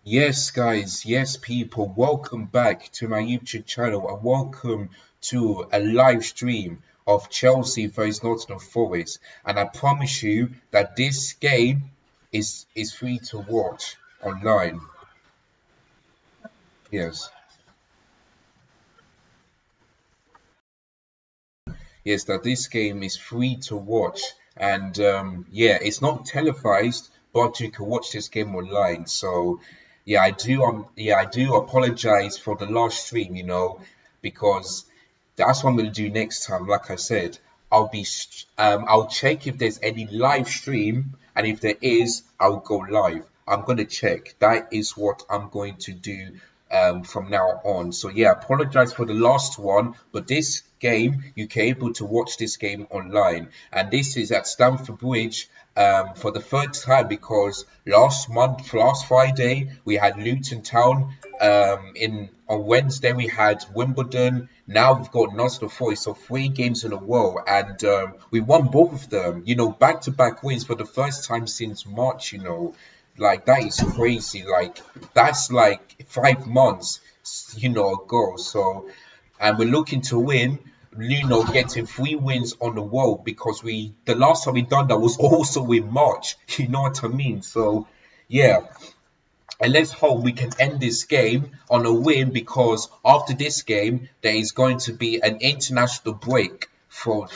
Yes, guys, yes, people, welcome back to my YouTube channel and welcome to a live stream of Chelsea versus Nottingham Forest. And I promise you that this game is free to watch online. Yes, yes, that this game is free to watch, and yeah, it's not televised, but you can watch this game online. So, yeah, I do apologize for the last stream, because that's what I'm gonna do next time. Like I said, I'll check if there's any live stream, and if there is, I'll go live. I'm gonna check. That is what I'm going to do from now on. So yeah, apologize for the last one, but this game you can able to watch this game online, and this is at Stamford Bridge for the third time because last Friday we had Luton Town. In on Wednesday we had Wimbledon. Now we've got Nottingham Forest, so three games in a row, and we won both of them. Back to back wins for the first time since March. Like that is crazy. Like that's like 5 months, ago. So, and we're looking to win. Getting three wins on the road because the last time we done that was also in March. You know what I mean? So, yeah. And let's hope we can end this game on a win because after this game, there is going to be an international break for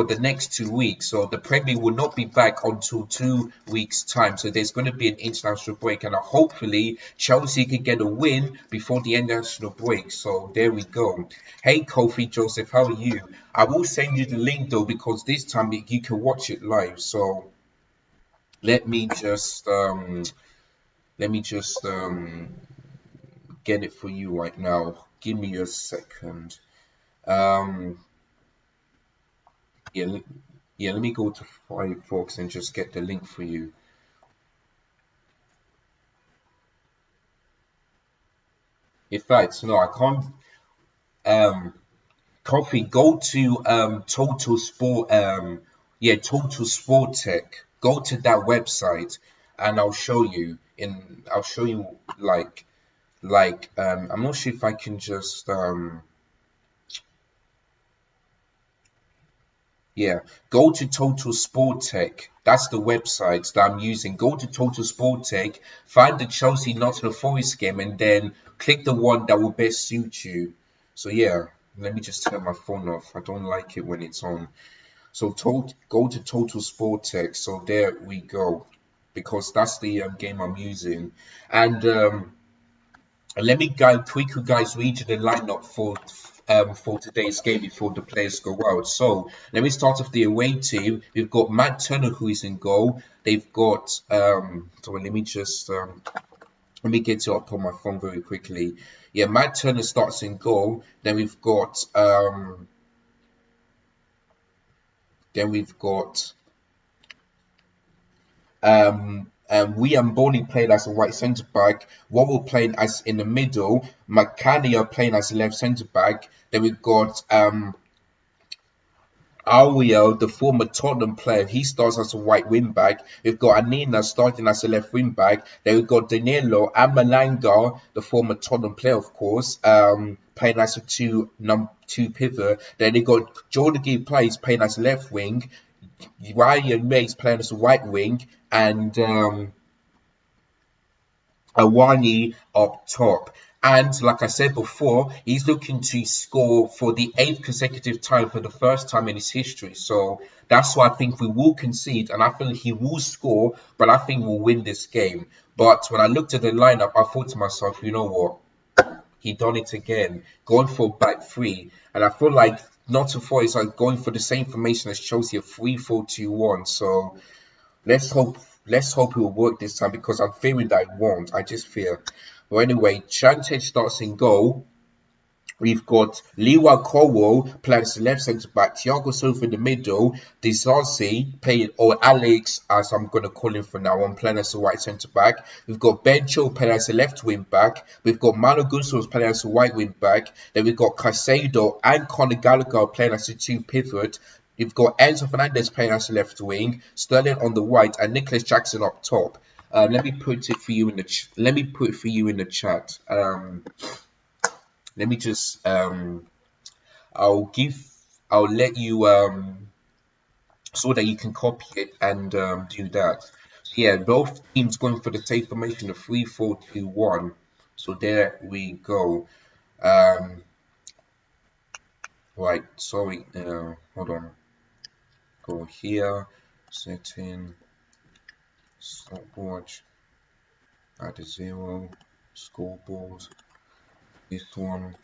the next 2 weeks. So the Premier will not be back until 2 weeks' time. So there's going to be an international break, and hopefully Chelsea can get a win before the international break. So there we go. Hey, Kofi Joseph, how are you? I will send you the link though because this time you can watch it live. So let me just um let me just get it for you right now. Give me a second. Um, yeah, yeah. Let me go to Firefox and just get the link for you. In fact, no, I can't. Um, Coffee. Go to Total Sport. Total Sport Tech. Go to that website, and I'll show you. I'll show you I'm not sure if I can just Yeah, go to Total Sport Tech. That's the website that I'm using. Go to Total Sport Tech, find the Chelsea Nottingham Forest game, and then click the one that will best suit you. So yeah, let me just turn my phone off. I don't like it when it's on. So go to Total Sport Tech. So there we go, because that's the game I'm using. And let me quickly guys read you the lineup for today's game before the players go out. So let me start off the away team. We've got Matt Turner who is in goal. They've got sorry, let me get it up on my phone very quickly. Yeah, Matt Turner starts in goal. Then we've got William Bowley playing as a right centre back, Worrell playing as in the middle, McCannia playing as a left centre back. Then we've got Ariel, the former Tottenham player, he starts as a right wing back. We've got Anina starting as a left wing back. Then we've got Danilo and Malanga, the former Tottenham player, of course, playing as a two pivot. Then they got Jordan Gill plays playing as a left wing. Ryan Mays playing as a right wing, and Awani up top. And like I said before, he's looking to score for the eighth consecutive time for the first time in his history. So that's why I think we will concede, and I feel he will score, but I think we'll win this game. But when I looked at the lineup, I thought to myself, you know what? He done it again, going for back three, and I feel like Nottingham Forest are going for the same formation as Chelsea, a 3-4-2-1. So let's hope it will work this time because I'm fearing that it won't. I just fear. But anyway, Chante starts in goal. We've got Lewa Corwell playing as the left centre back, Thiago Silva in the middle, Disasi playing, or Alex as I'm going to call him for now on, playing as the right centre back. We've got Ben Chil playing as the left wing back. We've got Manu Gusos playing as the right wing back. Then we've got Caicedo and Conor Gallagher playing as the two pivot. You've got Enzo Fernandez playing as the left wing, Sterling on the right, and Nicholas Jackson up top. Let me put it for you in the let me put it for you in the chat. Let me just I'll give I'll let you so that you can copy it and do that. So yeah, both teams going for the same formation of 3-4-2-1. So there we go. Um, right, sorry, hold on. Go here, setting, stopwatch, add a 0, scoreboard. This one.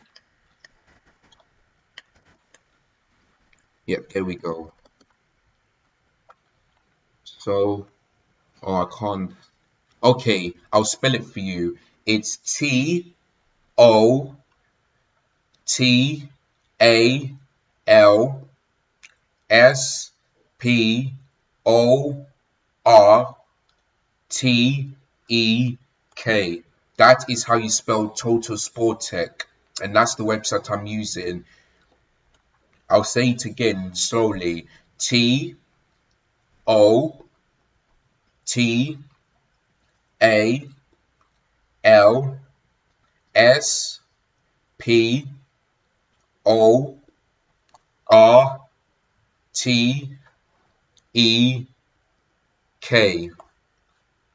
Yep, there we go. So, oh, I can't. Okay, I'll spell it for you. It's TOTALSPORTEK. That is how you spell Total Sport Tech, and that's the website I'm using. I'll say it again slowly. TOTALSPORTEK.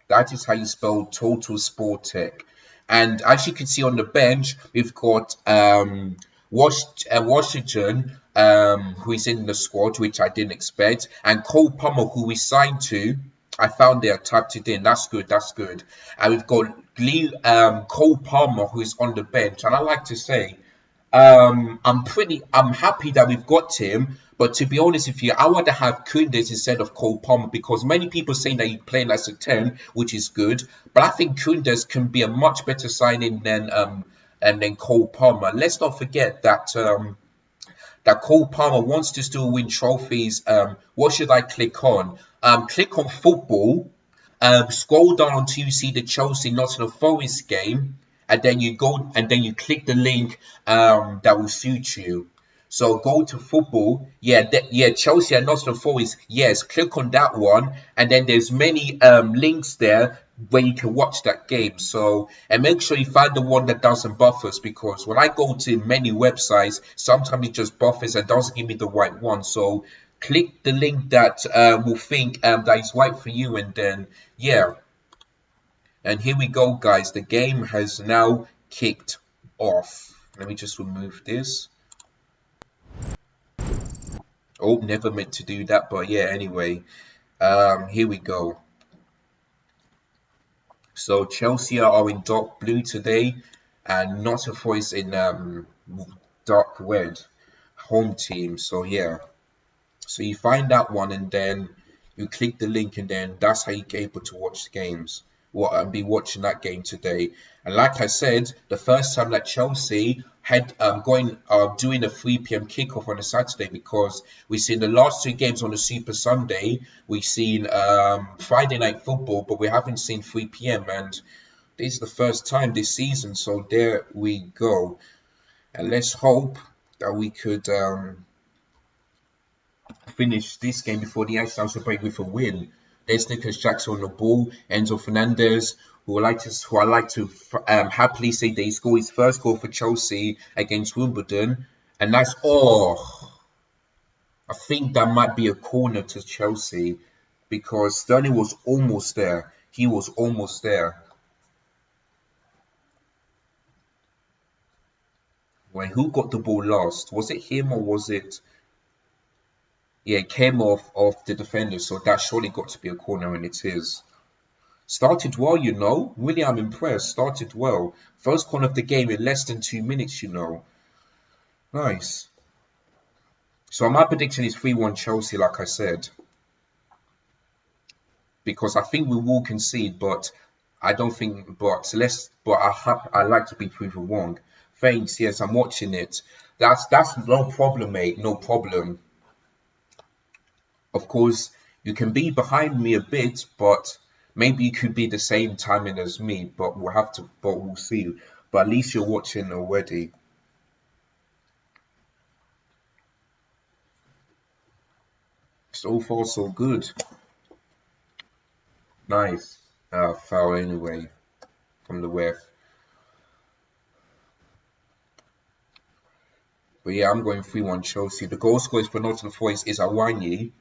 That is how you spell Total Sport Tech. And as you can see on the bench, we've got Washington, who is in the squad, which I didn't expect, and Cole Palmer, who we signed to. I found they are tapped it in. That's good. That's good. And we've got Cole Palmer, who is on the bench. And I like to say, I'm happy that we've got him, but to be honest with you, I want to have Koundés instead of Cole Palmer because many people saying that he's playing as a 10, which is good, but I think Koundés can be a much better signing than and then Cole Palmer. Let's not forget that that Cole Palmer wants to still win trophies. What should I click on? Click on football. Scroll down until you see the Chelsea Nottingham Forest game, and then you go and then you click the link that will suit you. So go to football, yeah, Chelsea and Nottingham Forest, yes, click on that one, and then there's many links there where you can watch that game. So and make sure you find the one that doesn't buffers because when I go to many websites, sometimes it just buffers and doesn't give me the right one. So click the link that will think that is right for you, and then yeah. And here we go, guys. The game has now kicked off. Let me just remove this. Oh, never meant to do that, but yeah, anyway. Here we go. So Chelsea are in dark blue today, and Nottingham Forest in dark red. Home team. So yeah. So you find that one, and then you click the link, and then that's how you're able to watch the games. What I'll be watching that game today. And like I said, the first time that Chelsea had doing a 3 p.m. kickoff on a Saturday because we've seen the last two games on a Super Sunday. We've seen Friday night football, but we haven't seen 3 p.m. and this is the first time this season. So there we go. And let's hope that we could finish this game before the international break with a win. There's Nicholas Jackson on the ball, Enzo Fernandez, who I like to happily say that he scored his first goal for Chelsea against Wimbledon, and that's I think that might be a corner to Chelsea because Sterling was almost there. He was almost there. When who got the ball last? Was it him or was it? Yeah, it came off the defender, so that surely got to be a corner, and it is. Started well, you know. Really, I'm impressed. Started well. First corner of the game in less than 2 minutes, you know. Nice. So my prediction is 3-1 Chelsea, like I said. Because I think we will concede, but I don't think. I like to be proven wrong. Thanks. Yes, I'm watching it. That's no problem, mate. No problem. Of course, you can be behind me a bit, but maybe you could be the same timing as me. But we'll see. But at least you're watching already. So far, so good. Nice. Foul anyway from the ref. But yeah, I'm going 3-1 Chelsea. The goal scorers for Nottingham Forest is Awani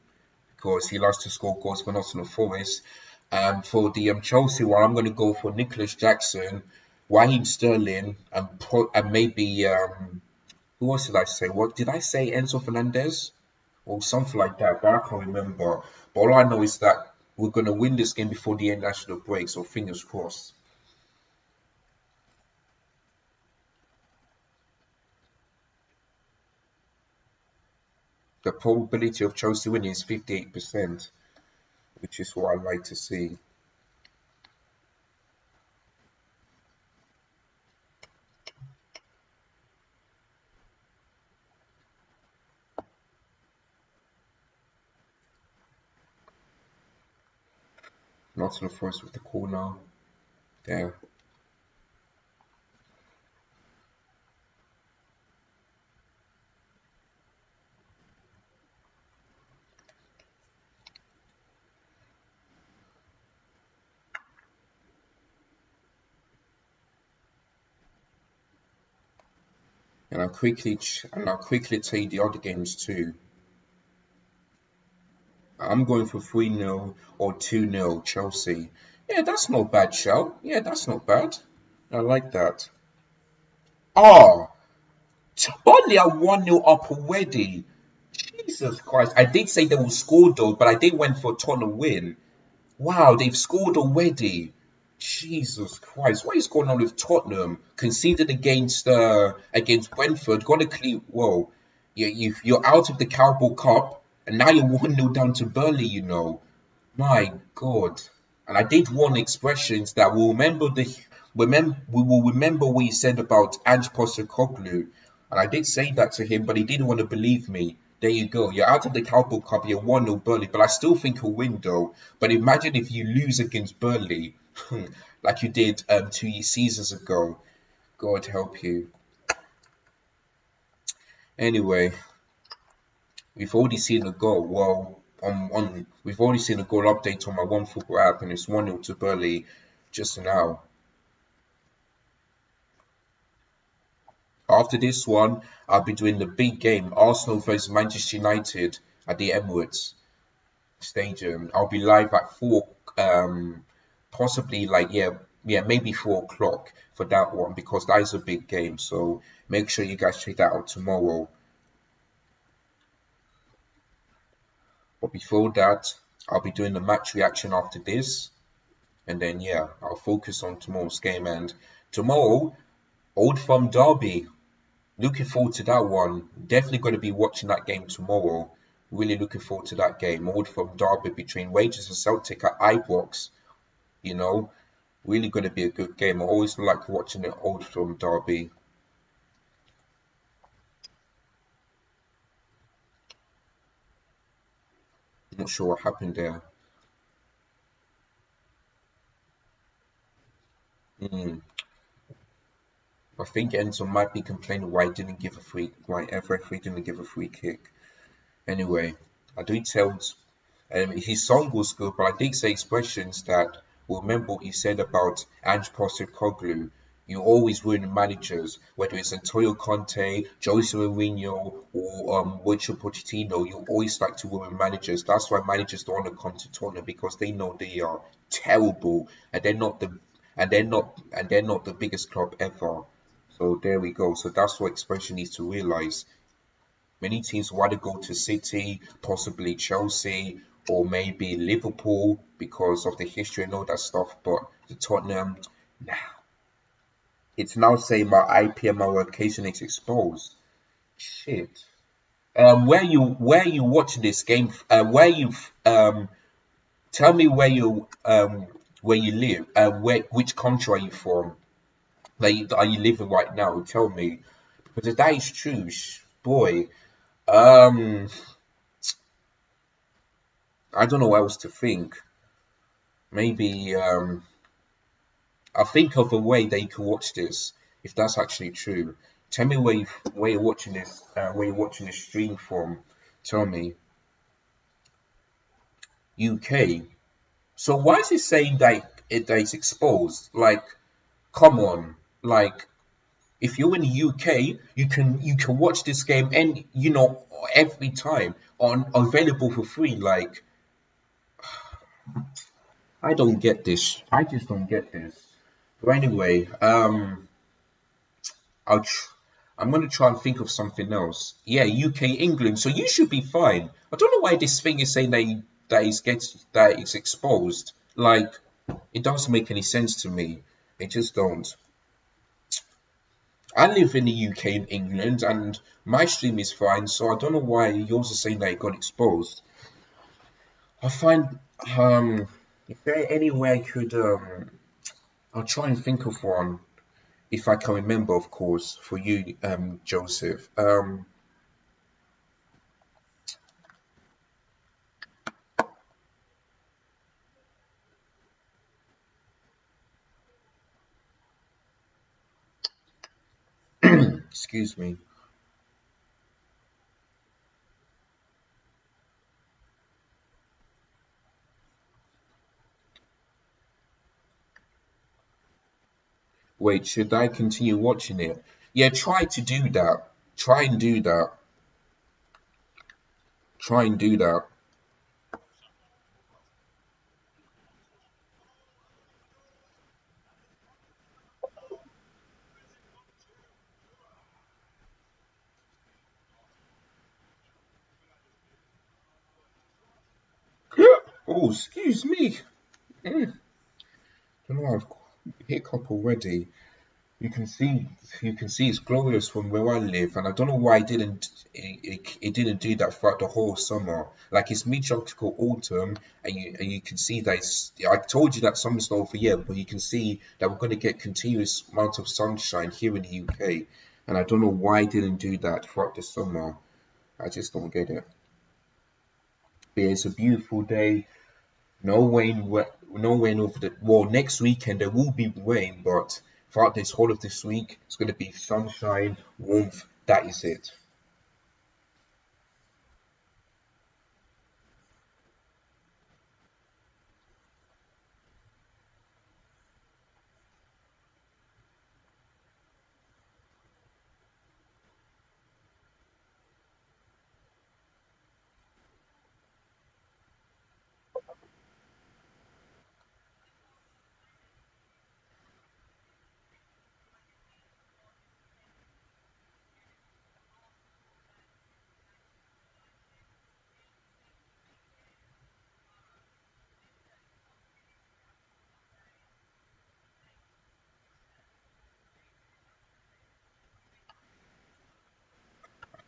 because he loves to score goals for Nottingham Forest. For the Chelsea one, I'm going to go for Nicholas Jackson, Raheem Sterling, and maybe who else did I say? What did I say? Enzo Fernandez or something like that? But I can't remember. But all I know is that we're going to win this game before the international break. So fingers crossed. The probability of Chelsea winning is 58%, which is what I like to see. Nottingham Forest with the corner. There. And I'll quickly tell you the other games too. I'm going for 3-0 or 2-0 Chelsea. Yeah, that's not bad, shout. Yeah, that's not bad. I like that. Oh, Burnley are 1-0 up already. Jesus Christ. I did say they will score though, but I did went for Tottenham win. Wow, they've scored already. Jesus Christ, what is going on with Tottenham? Conceded against Brentford, got a clean. Whoa, you're out of the Carabao Cup, and now you're 1-0 down to Burnley. My God. And I did warn expressions that we will remember what he said about Ange Postecoglou. And I did say that to him, but he didn't want to believe me. There you go. You're out of the Carabao Cup. You're 1-0 Burnley, but I still think he'll win though. But imagine if you lose against Burnley, like you did 2 seasons ago. God help you. Anyway, we've already seen a goal. Well, we've already seen a goal update on my OneFootball app, and it's 1-0 to Burnley just now. After this one, I'll be doing the big game, Arsenal versus Manchester United at the Emirates Stadium. I'll be live at 4, possibly like maybe 4 o'clock for that one because that is a big game. So make sure you guys check that out tomorrow. But before that, I'll be doing the match reaction after this, and then I'll focus on tomorrow's game. And tomorrow, Old Firm Derby. Looking forward to that one. Definitely going to be watching that game tomorrow. Really looking forward to that game. Old Firm Derby between Rangers and Celtic at Ibrox. Really going to be a good game. I always like watching the Old Firm Derby. Not sure what happened there. I think Enzo might be complaining why FA didn't give a free kick. Anyway, I do tell his song was good, but I did say expressions that will remember what he said about Ange Postecoglou. You always ruin managers, whether it's Antonio Conte, Jose Mourinho, or Mauricio Pochettino. You always like to ruin managers. That's why managers don't want to come to Tottenham because they know they are terrible and they're not the biggest club ever. So there we go. So that's what expression needs to realize. Many teams want to go to City, possibly Chelsea, or maybe Liverpool because of the history and all that stuff. But the Tottenham, nah. It's now saying my IP and my location is exposed. Shit. Where you watching this game? Tell me where you live. Which country are you from? Are you living right now? Tell me, because if that is true, boy. I don't know what else to think. Maybe I'll think of a way that you can watch this if that's actually true. Tell me where you're watching this. Where you're watching this stream from? Tell me. UK. So why is it saying that that is exposed. Like, come on, like if you're in the UK, you can watch this game and every time on available for free. Like, I don't get this. I just don't get this. But anyway, I'll tr I'm gonna try and think of something else. Yeah, UK England. So you should be fine. I don't know why this thing is saying that it's exposed. Like, it doesn't make any sense to me. It just don't. I live in the UK in England, and my stream is fine. So I don't know why yours is saying that it got exposed. I find is there any way I could I'll try and think of one if I can remember, of course, for you, Joseph. Excuse me. Wait, should I continue watching it? Yeah, try to do that. Try and do that. Try and do that. Oh, excuse me. Mm, don't know, I've hiccup already. You can see, you can see it's glorious from where I live, and I don't know why it didn't do that throughout the whole summer. Like it's meteorological autumn, and you can see that I told you that summer's not over yet, but you can see that we're going to get continuous amount of sunshine here in the UK, and I don't know why it didn't do that throughout the summer. I just don't get it. But yeah, it's a beautiful day. No rain over the well. Next weekend there will be rain, but throughout this whole of this week, it's going to be sunshine, warmth. That is it.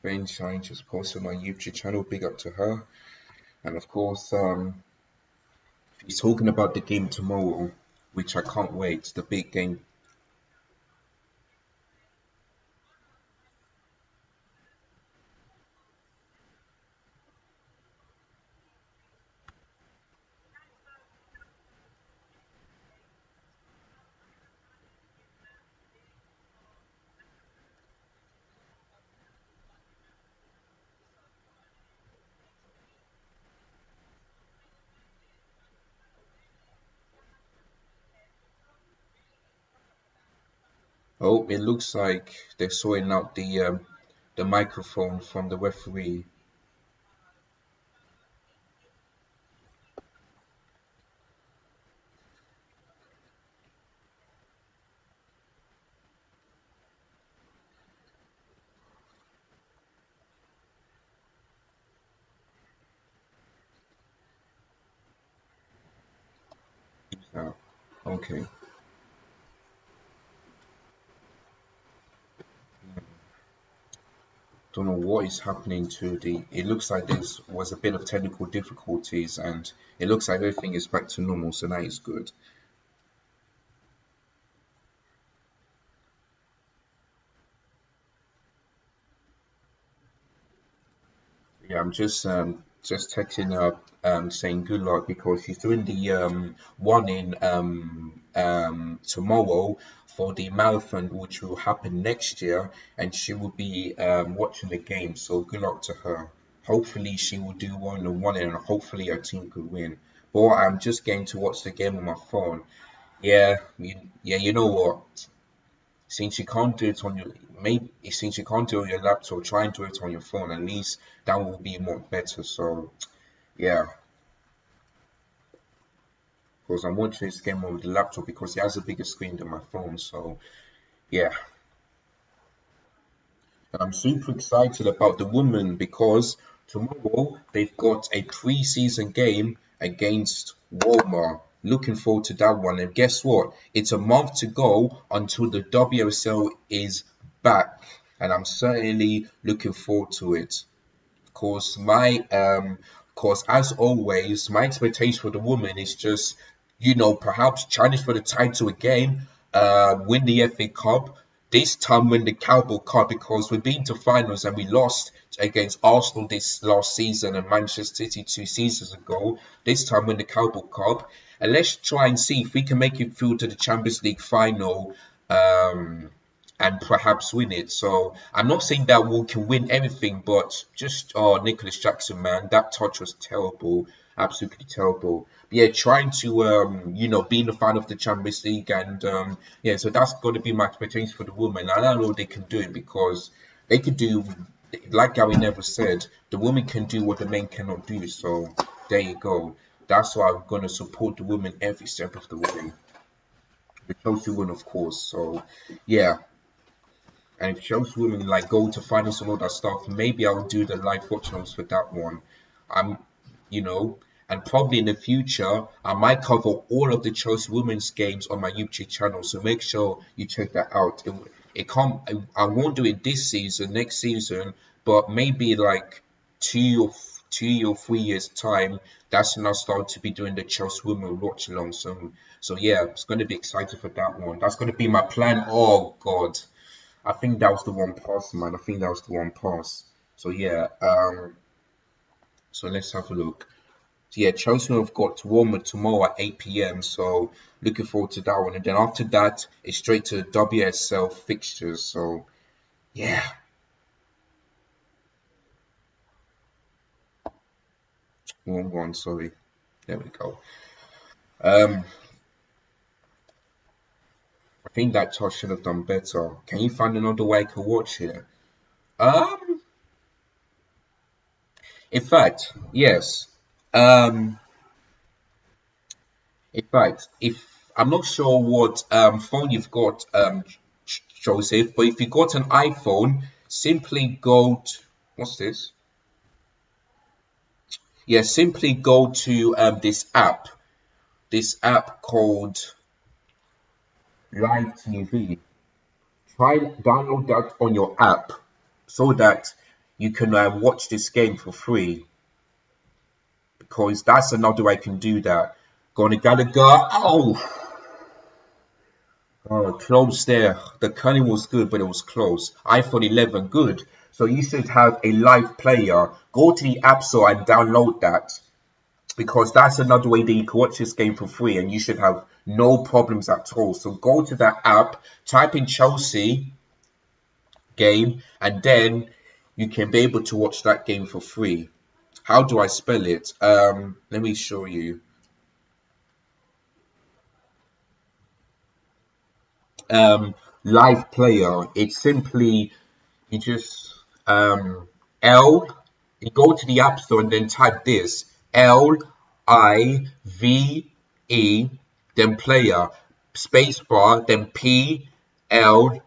Rain Shine just posted on my YouTube channel. Big up to her, and of course, he's talking about the game tomorrow, which I can't wait. The big game. Oh, it looks like they're sorting out the microphone from the referee. Oh, okay. Don't know what is happening to the. It looks like there was a bit of technical difficulties, and it looks like everything is back to normal, so that is good. Yeah, I'm just texting her saying good luck because she's doing the one in tomorrow for the marathon which will happen next year, and she will be watching the game, so good luck to her. Hopefully she will do one and one and hopefully her team could win. But I'm just getting to watch the game on my phone. Yeah, yeah. You know what? Since you can't do it on your maybe since you can't do it on your laptop, try and do it on your phone. At least that will be more better. So yeah, because I'm watching this game on the laptop because it has a bigger screen than my phone. So yeah, and I'm super excited about the women because tomorrow they've got a pre-season game against Walmart. Looking forward to that one. And guess what? It's a month to go until the WSL is back, and I'm certainly looking forward to it. Cause as always, my expectation for the woman is just, perhaps challenge for the title again, win the FA Cup, this time win the Carabao Cup because we've been to finals and we lost against Arsenal this last season and Manchester City 2 seasons ago. This time win the Carabao Cup, and let's try and see if we can make it through to the Champions League final. And perhaps win it. So I'm not saying that we can win everything, but just Nicholas Jackson, man, that touch was terrible, absolutely terrible. But yeah, trying to be in the final of the Champions League, and yeah, so that's got to be my expectations for the women. I don't know if they can do it because they could do, like Gary Neville said, the women can do what the men cannot do. So there you go. That's why I'm gonna support the women every step of the way. The Chelsea win, of course. So yeah, and if Chelsea women like go to finals and all that stuff, maybe I'll do the live watch-alongs for that one. I'm, you know, and probably in the future I might cover all of the Chelsea women's games on my YouTube channel. So make sure you check that out. It can't. I won't do it this season, next season, but maybe like 2 or 3 years time. That's when I start to be doing the Chelsea women watch-along. So yeah, it's going to be excited for that one. That's going to be my plan. Oh God. I think that was the one pass, man. I think that was the one pass. So yeah, so let's have a look. So yeah, Chelsea have got Warmer tomorrow at 8 p.m. So looking forward to that one. And then after that, it's straight to WSL fixtures. So yeah, 1-1. Sorry, there we go. Um, I think that touch should have done better. Can you find another way I could watch here? Um, in fact, yes. Um, In fact, if I'm not sure what phone you've got, Joseph, but if you got an iPhone, simply go to what's this? Yeah, simply go to this app called Live TV. Try download that on your app so that you can watch this game for free. Because that's another way I can do that. Go to Gallagher. Oh, close there. The kernel was good, but it was close. iPhone 11, good. So you should have a live player. Go to the App Store and download that because that's another way that you can watch this game for free and you should have no problems at all. So go to that app, type in Chelsea game, and then you can be able to watch that game for free. How do I spell it? Let me show you. Live player. It's simply you just L you go to the app store and then type this LIVE then player spacebar then PLAYER.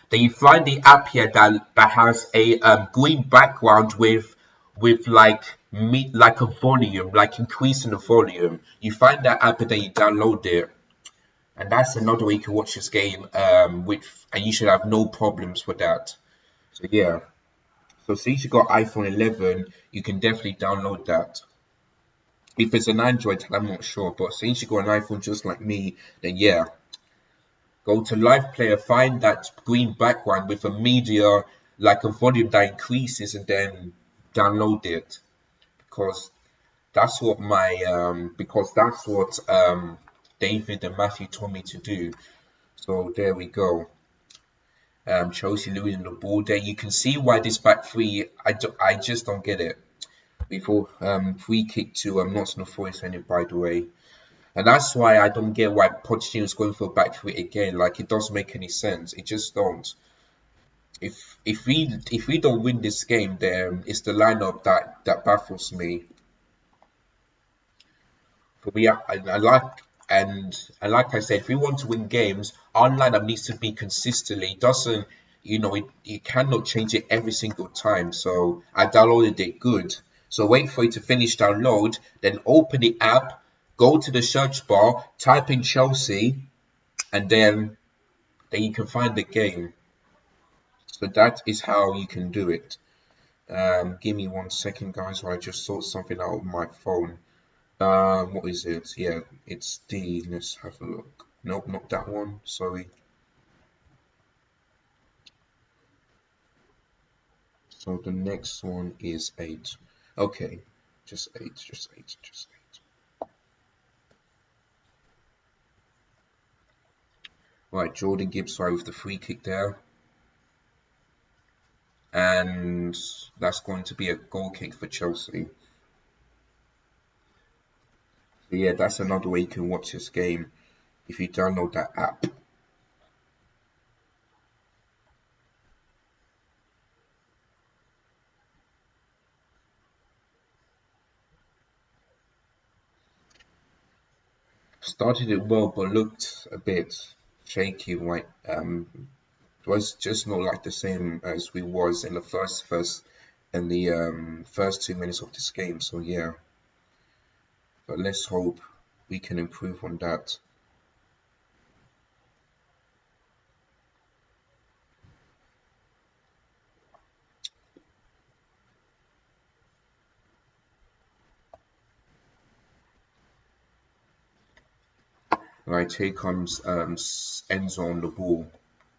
Then you find the app here that has a green background with like a volume, like increasing the volume. You find that app and then you download it, and that's another way you can watch this game, and you should have no problems with that. So yeah, so since you got iPhone 11, you can definitely download that. If it's an Android, I'm not sure, but since you got an iPhone just like me, then yeah, go to Live Player, find that green background with a media, like a volume that increases, and then download it because that's what David and Matthew told me to do. So there we go. Chelsea losing the ball there. You can see why this back three, I just don't get it. before free kick to Nottingham Forest ended, by the way. And that's why I don't get why Pochettino's going for a back three again. Like, it doesn't make any sense. It just don't. If we don't win this game, then it's the lineup that baffles me. But I like and like I said, if we want to win games, our lineup needs to be consistently. It doesn't, it cannot change it every single time. So I downloaded it good. So wait for it to finish download, then open the app, go to the search bar, type in Chelsea, and then you can find the game. So that is how you can do it. Give me 1 second, guys, while I just sort something out of my phone. What is it? Yeah, it's D. Let's have a look. Nope, not that one. Sorry. So the next one is 8. Okay, just 8, just 8, just 8. Right, Jordan Gibbs, sorry, with the free kick there. And that's going to be a goal kick for Chelsea. So yeah, that's another way you can watch this game if you download that app. Started it well, but looked a bit shaky. Right, it was just not like the same as we was in the first in the first 2 minutes of this game. So yeah, but let's hope we can improve on that. Right, here comes Enzo on the ball.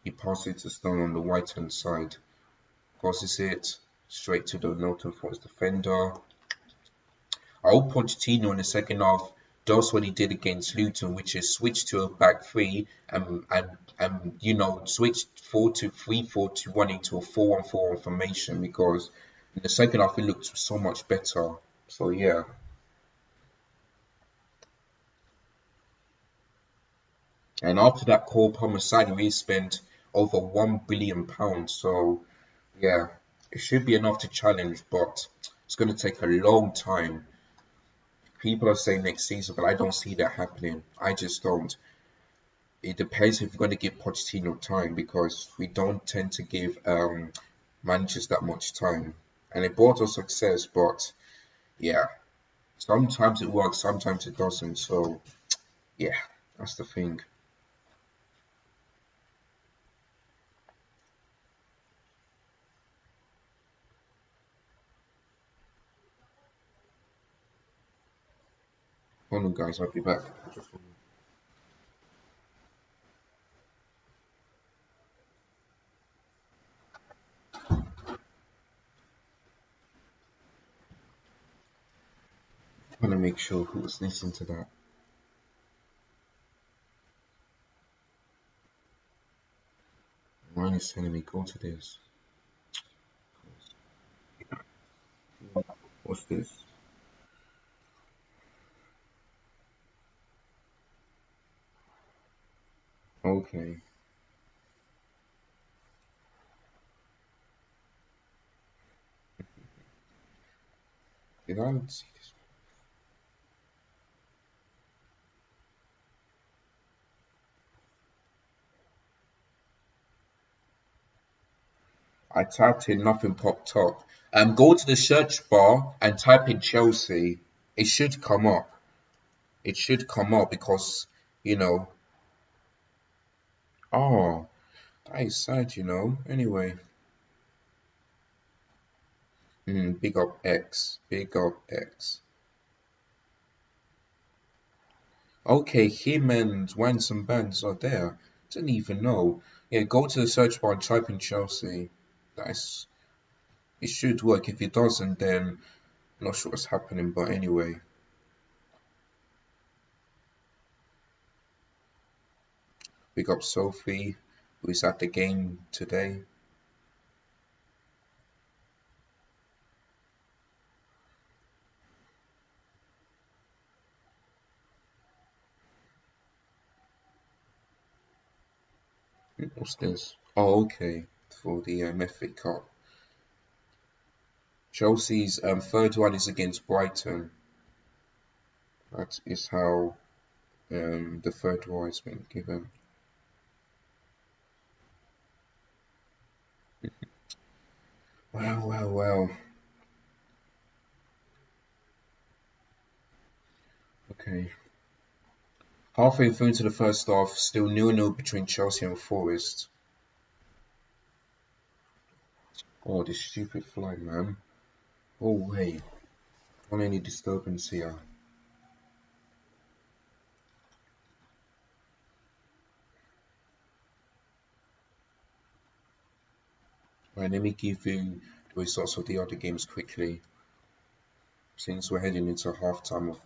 He passes it to Stone on the right hand side. Crosses it straight to the Nottingham Forest defender. I hope Pochettino in the second half does what he did against Luton, which is switch to a back three and switch 4-2-3-4-2-1 into a 4-1-4 formation, because in the second half it looked so much better. So yeah. And after that Cole Palmer signing, we spent over £1 billion. So yeah, it should be enough to challenge, but it's going to take a long time. People are saying next season, but I don't see that happening. I just don't. It depends if we're going to give Pochettino time, because we don't tend to give managers that much time. And it brought us success, but yeah, sometimes it works, sometimes it doesn't. So yeah, that's the thing. Hold on, guys, I'll be back. Just want to make sure who was listening to that. Mine is telling me go to this. What's this? Okay. Did I see this? I typed in, nothing popped up. Go to the search bar and type in Chelsea. It should come up. It should come up because, you know. Oh, that is sad. Anyway. Big up X. Big up X. Okay, him and Wans and Bands are there. Didn't even know. Yeah, go to the search bar and type in Chelsea. That's. It should work. If it doesn't, then I'm not sure what's happening. But anyway. Big up Sophie, who is at the game today. What's this? Oh, okay. For the FA Cup. Chelsea's third one is against Brighton. That is how the third one has been given. Well, well, well. Okay. Halfway through to the first half, still 0-0 between Chelsea and Forest. Oh, this stupid fly, man. Oh, wait. Not any disturbance here. Right, let me give you the results of the other games quickly, since we're heading into halftime of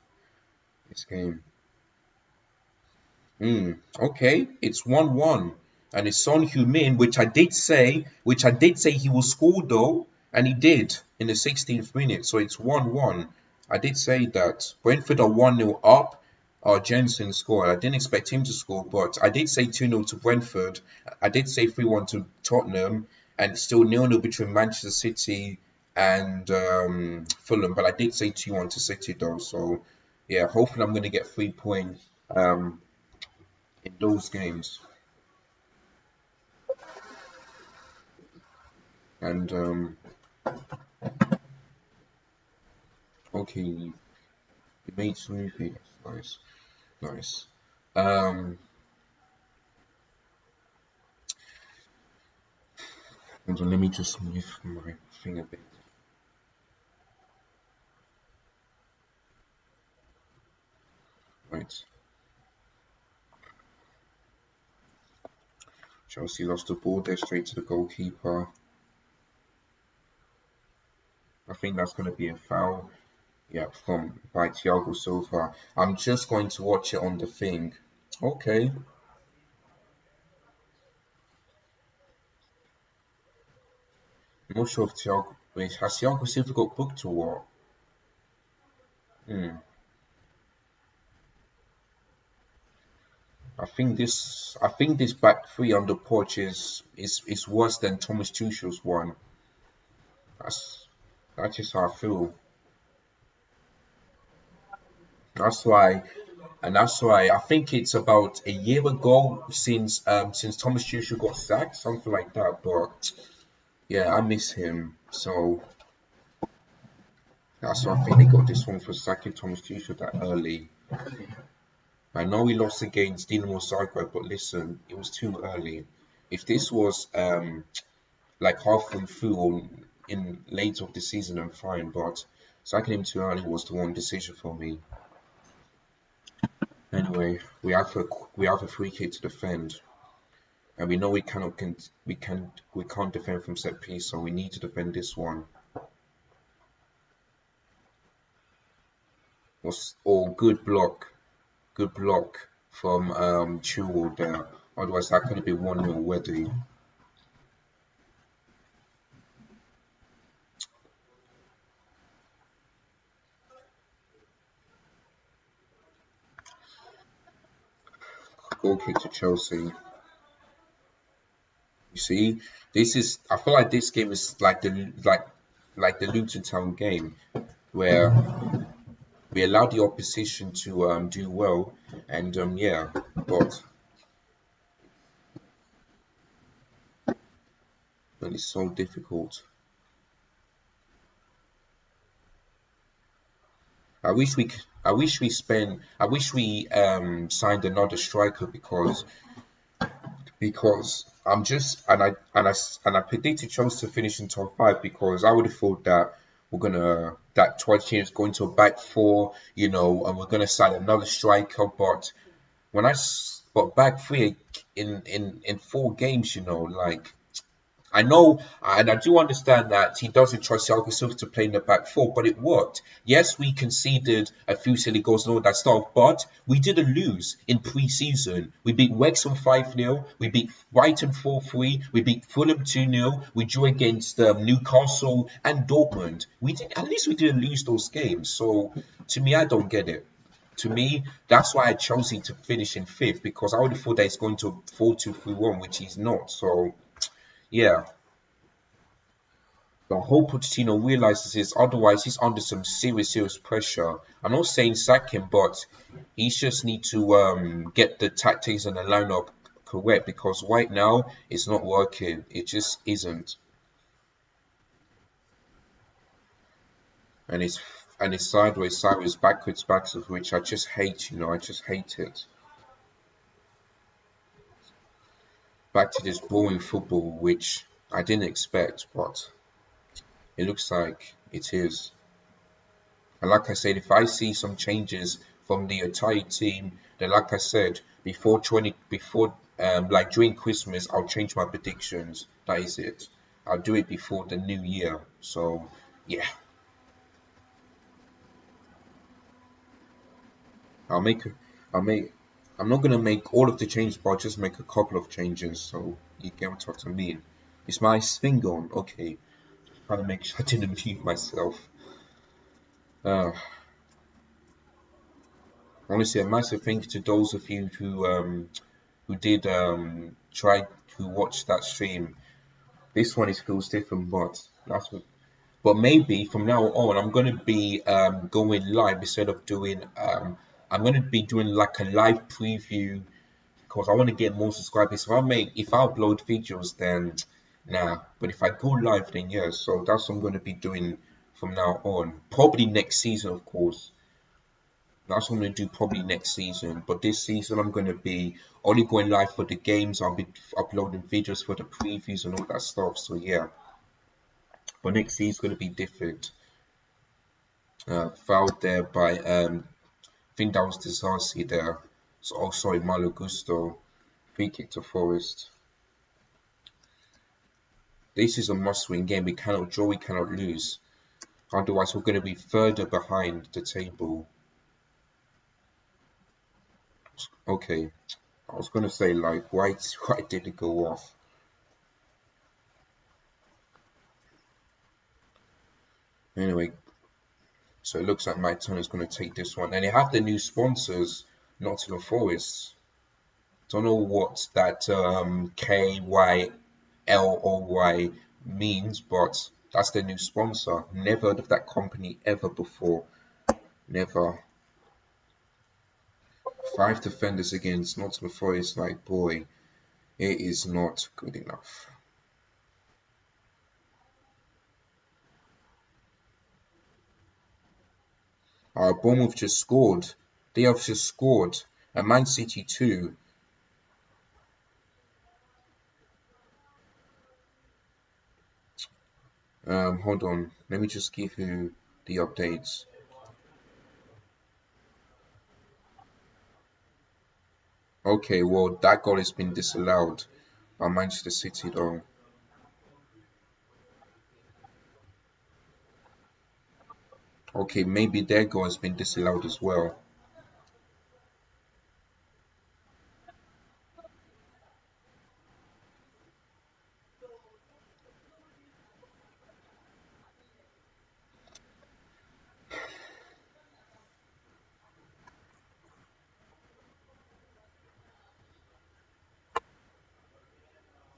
this game. Okay, it's 1-1, and it's Son Heung-min, which I did say he will score though, and he did in the 16th minute. So it's 1-1. I did say that Brentford are 1-0 up. Jensen scored. I didn't expect him to score, but I did say 2-0 to Brentford. I did say 3-1 to Tottenham, and still 0-0 between Manchester City and Fulham. But I did say 2-1 to City though. So yeah, hopefully I'm going to get 3 points. In those games. And okay, you made smoothie. That's nice, nice. Um, hold on, let me just move my thing a bit. Right. Chelsea lost the ball there straight to the goalkeeper. I think that's going to be a foul. Yeah, from by Thiago Silva. I'm just going to watch it on the thing. Okay. I'm not sure if Thiago. Wait, has Thiago Silva got booked or what? Hmm. I think this back three on the porch is worse than Thomas Tuchel's one. That's that's just how I feel. That's why, and that's why I think it's about a year ago since Thomas Tuchel got sacked, something like that. But yeah, I miss him. So that's why I think they got this one for sacking Thomas Tuchel that early. I know we lost against Dinamo Zagreb, but listen, it was too early. If this was like halfway through or in late of the season, I'm fine. But sacking him too early was the wrong decision for me. Anyway, we have a free kick to defend, and we know we can't defend from set piece, so we need to defend this one. Was good block from Chilwell there. Otherwise, that could have been 1-0 already. Goal kick to Chelsea. You see, this is. I feel like this game is like the Luton Town game where we allowed the opposition to do well, and yeah, but it's so difficult. I wish we signed another striker because I'm just and I predicted Chelsea to finish in top five because I would have thought that that Tottenham is going to a back four, and we're gonna sign another striker. But but back three in 4 games, like I know, and I do understand that he doesn't trust Thiago Silva to play in the back four, but it worked. Yes, we conceded a few silly goals and all that stuff, but we didn't lose in pre-season. We beat Wrexham 5-0, we beat Brighton 4-3, we beat Fulham 2-0, we drew against Newcastle and Dortmund. At least we didn't lose those games. So to me, I don't get it. to me, that's why I had Chelsea to finish in fifth, because I would have thought that it's going to fall to 3-1, which is not. So yeah, the whole Pochettino realizes this. Otherwise, he's under some serious pressure. I'm not saying sack him, but he just need to get the tactics and the lineup correct, because right now it's not working. It just isn't, and it's sideways, backwards, which I just hate. I just hate it. Back to this boring football, which I didn't expect, but it looks like it is. And like I said, if I see some changes from the entire team, then like I said, like during Christmas, I'll change my predictions. That is it. I'll do it before the new year. So yeah, I'll make a, I'll make. I'm not gonna make all of the changes, but I'll just make a couple of changes. So you get what I mean. Is my thing on? Okay. Trying to make sure I didn't mute myself. Uh, Honestly, a massive thank you to those of you who did try to watch that stream. This one is feels different, but that's what. But maybe from now on, I'm gonna be going live instead of doing I'm gonna be doing like a live preview, because I want to get more subscribers. If I upload videos, then nah. But if I go live, then yeah. So that's what I'm gonna be doing from now on. Probably next season, of course. That's what I'm going to do probably next season. But this season, I'm going to be only going live for the games. I'll be uploading videos for the previews and all that stuff. So yeah. But next season is going to be different. Fouled there by, I think that was Disarcy there. So, oh, sorry, Malo Gusto. Free kick to Forest. This is a must-win game. We cannot draw, we cannot lose. Otherwise, we're going to be further behind the table. Okay. I was going to say, like, why did it go off? Anyway, so it looks like my turn is going to take this one. And they have the new sponsors, Nottingham Forest. Don't know what that KYLOY means, but that's their new sponsor. Never heard of that company ever before. Never. 5 defenders against Nottingham Forest, like, boy, it is not good enough. Bournemouth just scored. They have just scored. And Man City too. Hold on. Let me just give you the updates. Okay, well, that goal has been disallowed by Manchester City though. Okay, maybe their goal has been disallowed as well.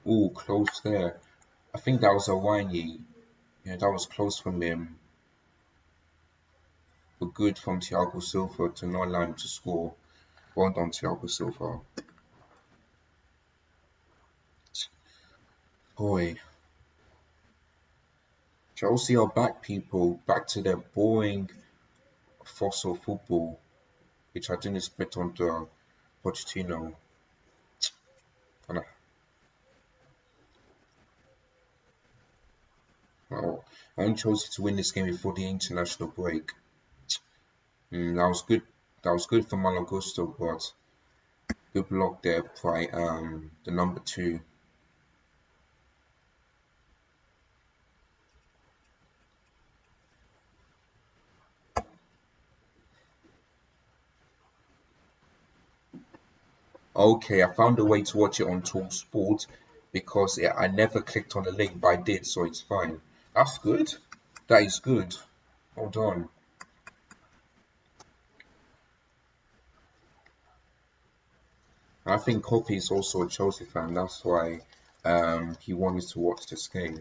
Ooh, close there. I think that was a whiny. Yeah, that was close from him. But good from Thiago Silva to not allow him to score. Well done, Thiago Silva. Boy. Chelsea are back, people. Back to their boring fossil football, which I didn't expect under Pochettino. And well, I want Chelsea to win this game before the international break. That was good. That was good for Malo Gusto, but good block there by the number 2. Okay, I found a way to watch it on TalkSport because I never clicked on the link, but I did, so it's fine. That's good. That is good. Hold on. I think Kofi is also a Chelsea fan. That's why he wanted to watch this game.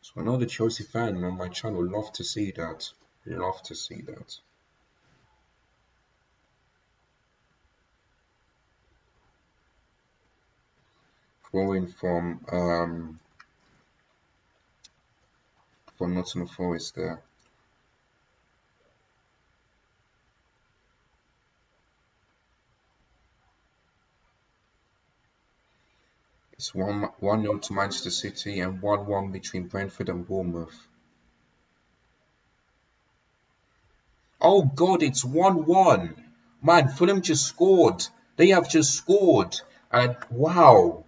So another Chelsea fan on my channel. Love to see that. Love to see that. Going from Nottingham Forest there. It's 1-0 to Manchester City and 1-1 between Brentford and Bournemouth. Oh God, it's 1-1. Man, Fulham just scored. They have just scored. And wow,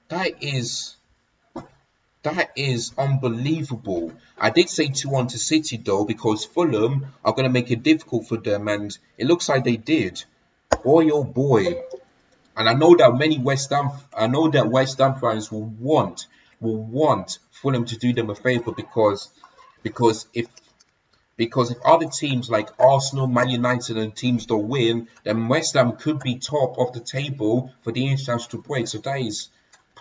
that is that is unbelievable. I did say 2-1 to City though, because Fulham are going to make it difficult for them, and it looks like they did. Boy, oh boy. And I know that West Ham fans will want Fulham to do them a favour because if other teams like Arsenal, Man United, and teams don't win, then West Ham could be top of the table for the international break. So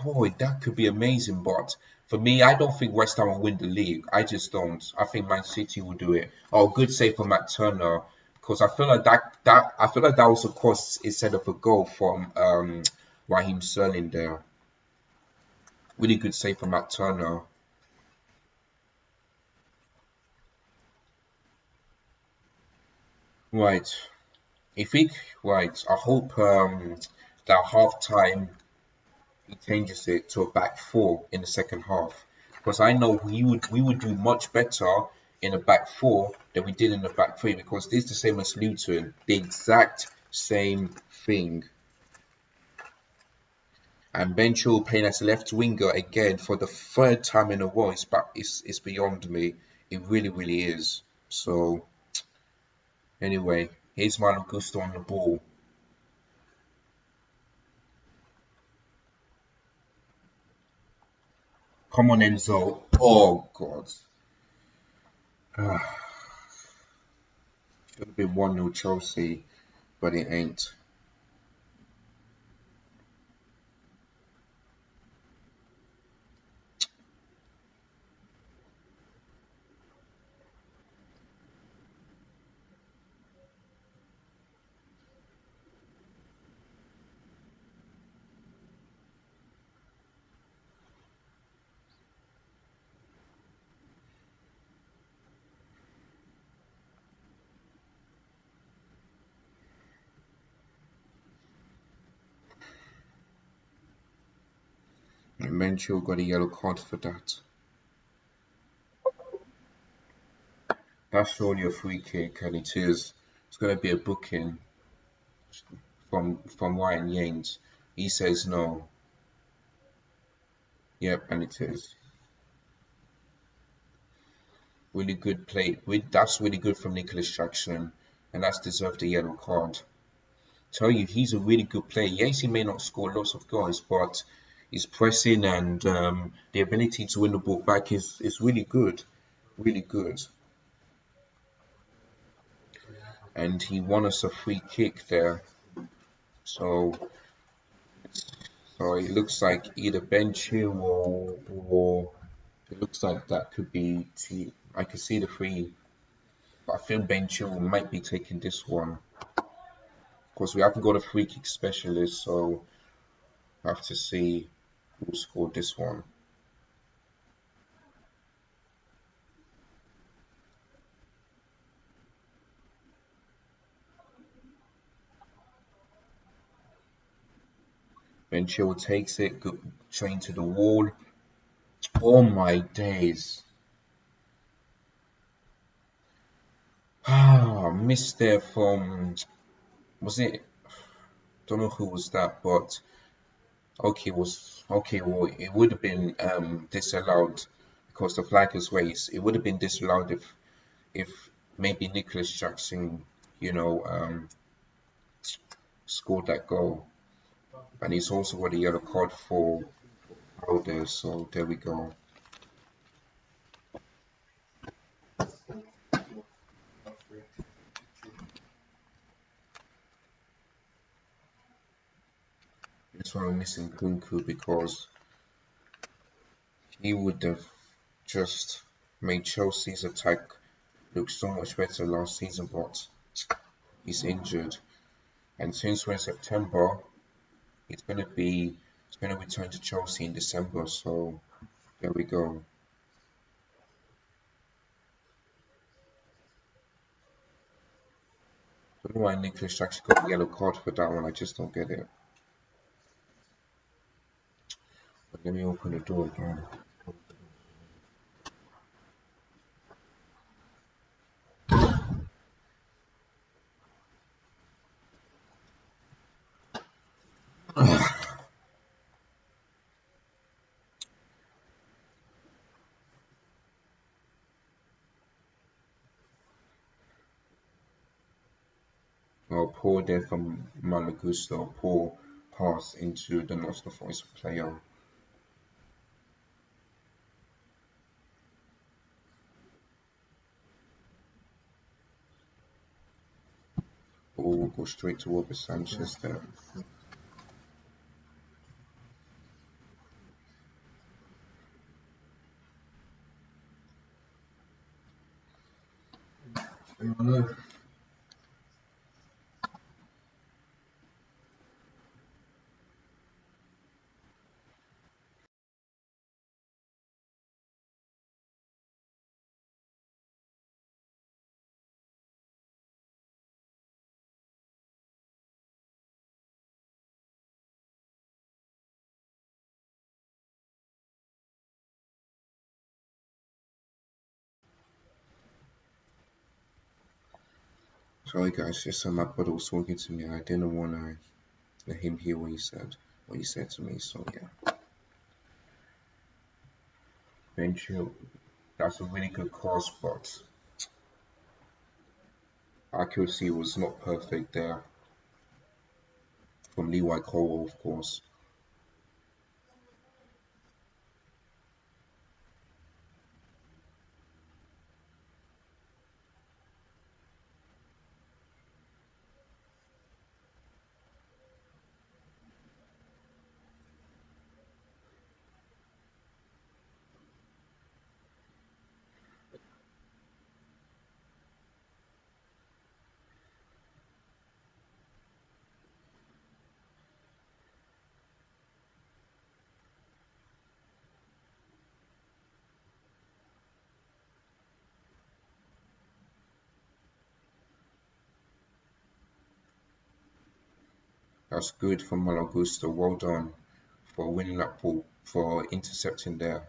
boy, that could be amazing. But for me, I don't think West Ham will win the league. I just don't. I think Man City will do it. Oh, good save for Matt Turner, because I feel like that was a cross instead of a goal from Raheem Sterling there. Really good save for Matt Turner. Right. If we right, I hope that half time he changes it to a back four in the second half, because I know we would do much better in a back four than we did in the back three, because this is the same as Luton, the exact same thing. And Ben Chilwell playing as left winger again for the third time in a row. It's beyond me. It really, really is. So anyway, here's Malo Gusto on the ball. Come on, Enzo. Oh God. Should have been 1-0 Chelsea, but it ain't. And Menchel got a yellow card for that. That's surely a free kick, and it is. It's going to be a booking from Ryan Yanes. He says no. Yep, and it is. Really good play. That's really good from Nicholas Jackson, and that's deserved a yellow card. Tell you, he's a really good player. Yes, he may not score lots of goals, but his pressing and the ability to win the ball back is really good. Really good. And he won us a free kick there. So so it looks like either Ben Chilwell or it looks like that could be I can see the three. But I feel Ben Chilwell might be taking this one. Of course, we haven't got a free kick specialist, so I have to see who scored this one. Ben Chilwell takes it, good train to the wall. Oh my days. Ah, missed there from, was it? Don't know who was that, but okay. Well, it would have been disallowed because the flag is raised. It would have been disallowed if maybe Nicholas Jackson, you know, scored that goal, and he's also got a yellow card for there. So there we go. That's why I'm missing Kunku because he would have just made Chelsea's attack look so much better last season, but he's injured. And since we're in September, he's gonna return to Chelsea in December, so there we go. I don't know why Nicholas actually got a yellow card for that one, I just don't get it. But let me open the door again. Oh, poor there from Malagusto, poor pass into the Nottingham Forest player. Oh, we'll go straight to Robert Sanchez there. Sorry guys, just my brother was talking to me and I didn't want to let him hear what he said to me, so yeah. Benchil, that's a really good cross, but accuracy was not perfect there from Levi Cole, of course. That's good from Malagusto. Well done for winning that ball, for intercepting there.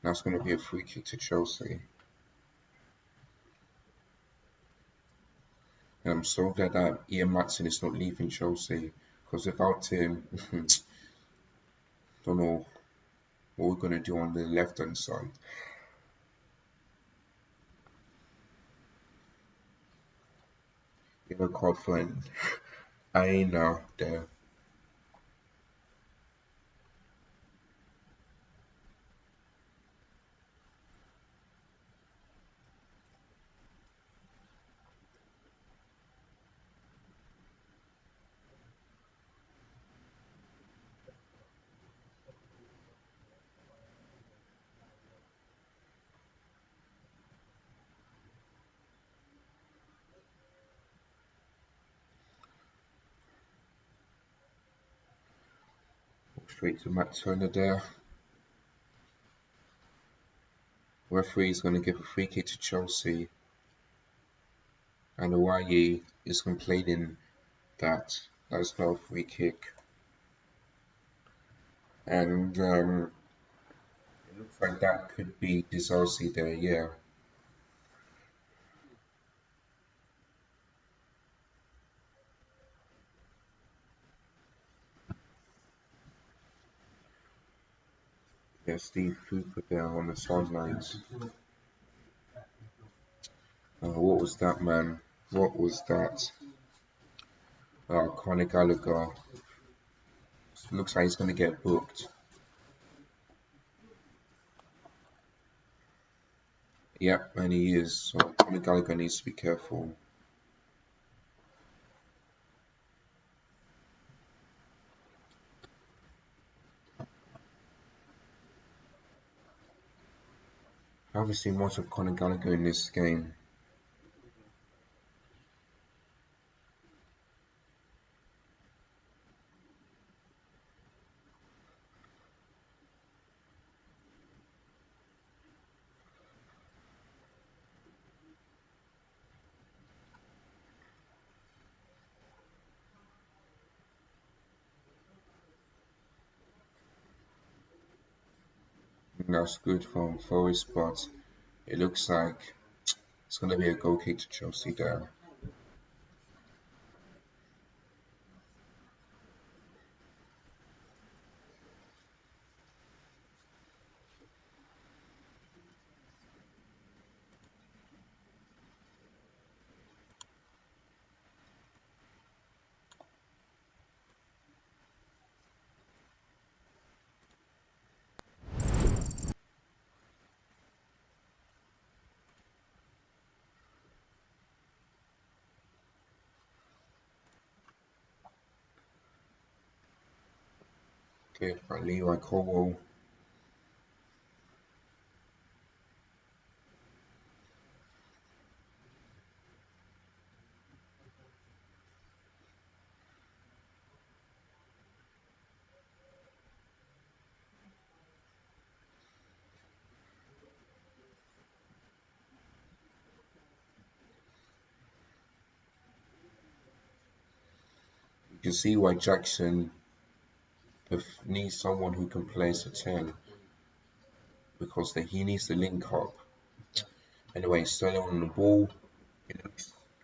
That's going to be a free kick to Chelsea. And I'm so glad that Ian Matson is not leaving Chelsea because without him, don't know what we're going to do on the left hand side. Yellow card for Aina there. Straight to Matt Turner there. Referee is going to give a free kick to Chelsea. And Hawaii is complaining that that's not a free kick. And it looks like that could be Disarcy there, yeah. Yeah, Steve Cooper there on the sidelines. What was that, man? What was that? Conor Gallagher. Looks like he's going to get booked. Yep, and he is. So Conor Gallagher needs to be careful. I haven't seen much of Conor Gallagher in this game. That's good from Forest, but it looks like it's going to be a goal kick to Chelsea there. Cleared by Leroy Colwell. You can see why Jackson needs someone who can play as a 10 because he needs to link up. Anyway, Sterling on the ball.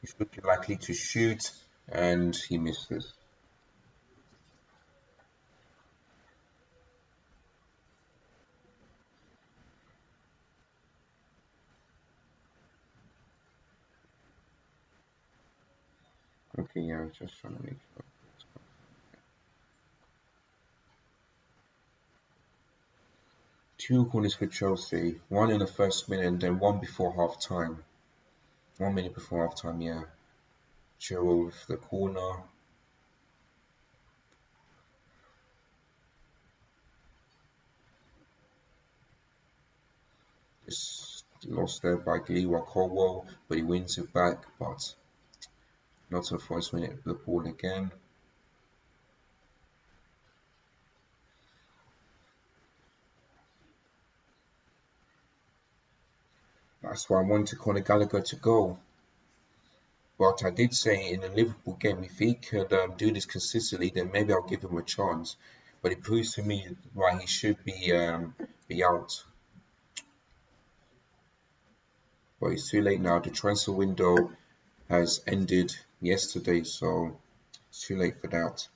He's looking likely to shoot, and he misses. Okay, yeah, I was just trying to make sure. Two corners for Chelsea, one in the first minute and then one before half time. 1 minute before half time, yeah. Chilwell with the corner. It's lost there by Leroy Colwell, but he wins it back, but not to the first minute of the ball again. That's why I wanted Conor Gallagher to go. But I did say in the Liverpool game, if he could do this consistently, then maybe I'll give him a chance. But it proves to me why he should be out. But it's too late now. The transfer window has ended yesterday, so it's too late for that.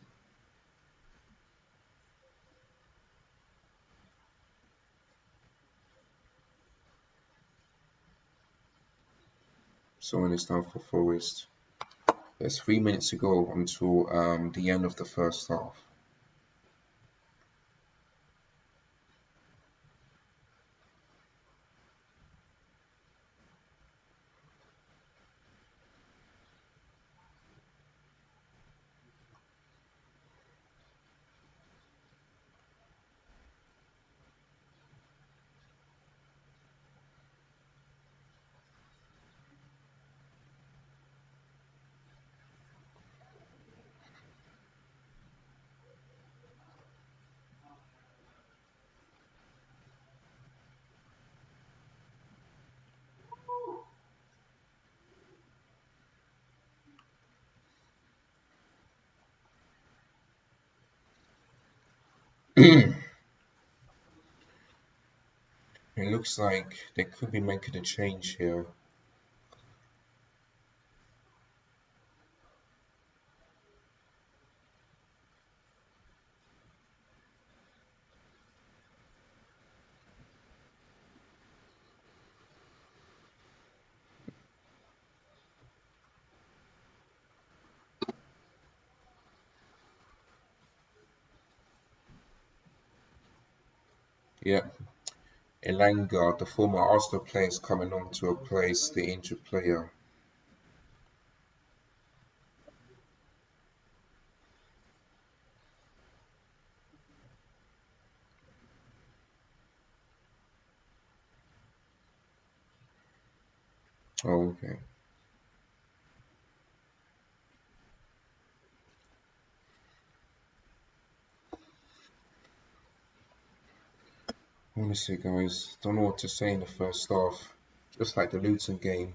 So when it's time for Forest, there's 3 minutes to go until the end of the first half. It looks like they could be making a change here. Yeah, Elanga, the former Arsenal player, is coming on to replace the injured player. Oh, okay. Honestly, guys, don't know what to say in the first half. Just like the Luton game,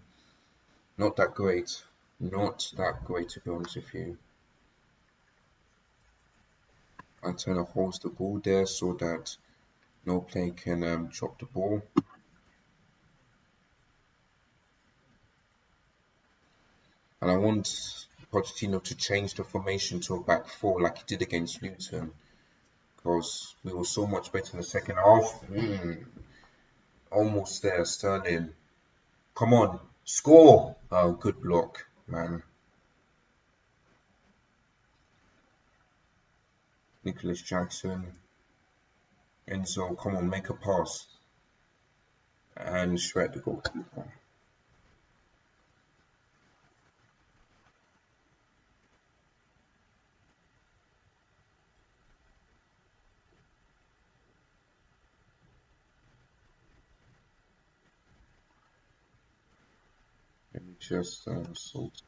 not that great. Not that great, to be honest with you. Antenna holds the ball there so that no player can drop the ball. And I want Pochettino to change the formation to a back four like he did against Luton because we were so much better in the second half. Almost there, Sterling. Come on, score! Oh, good block, man. Nicholas Jackson. Enzo, come on, make a pass. And shred the goalkeeper. Let me just sort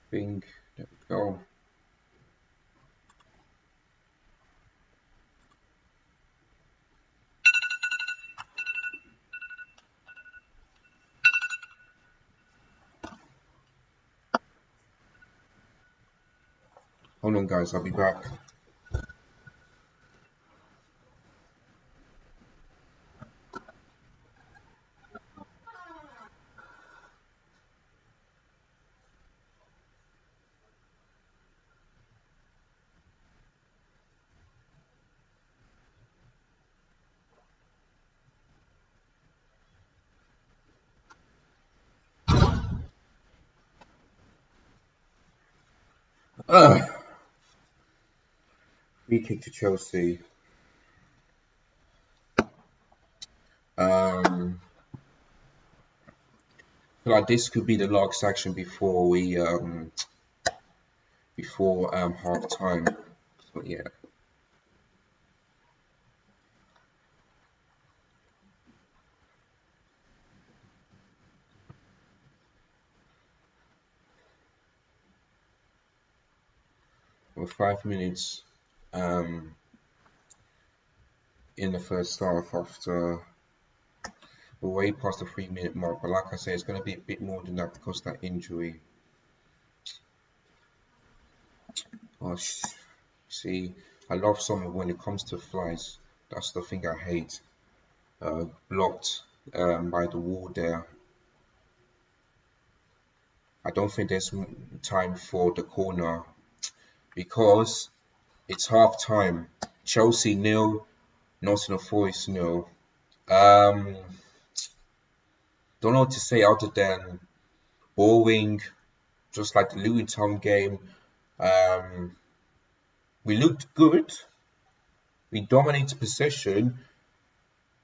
thing. There we go. Hold on, guys, I'll be back. Ugh. Free kick to Chelsea. Um, feel like this could be the last action before half time. So yeah, we're 5 minutes um in the first half after we're way past the 3 minute mark. But like I say, it's going to be a bit more than that because of that injury. Oh, see, I love summer when it comes to flies. That's the thing I hate. Blocked by the wall there. I don't think there's time for the corner because it's half time. Chelsea nil, Nottingham Forest nil. Um, don't know what to say other than boring, just like the Luton Town game. Um, we looked good. We dominated possession,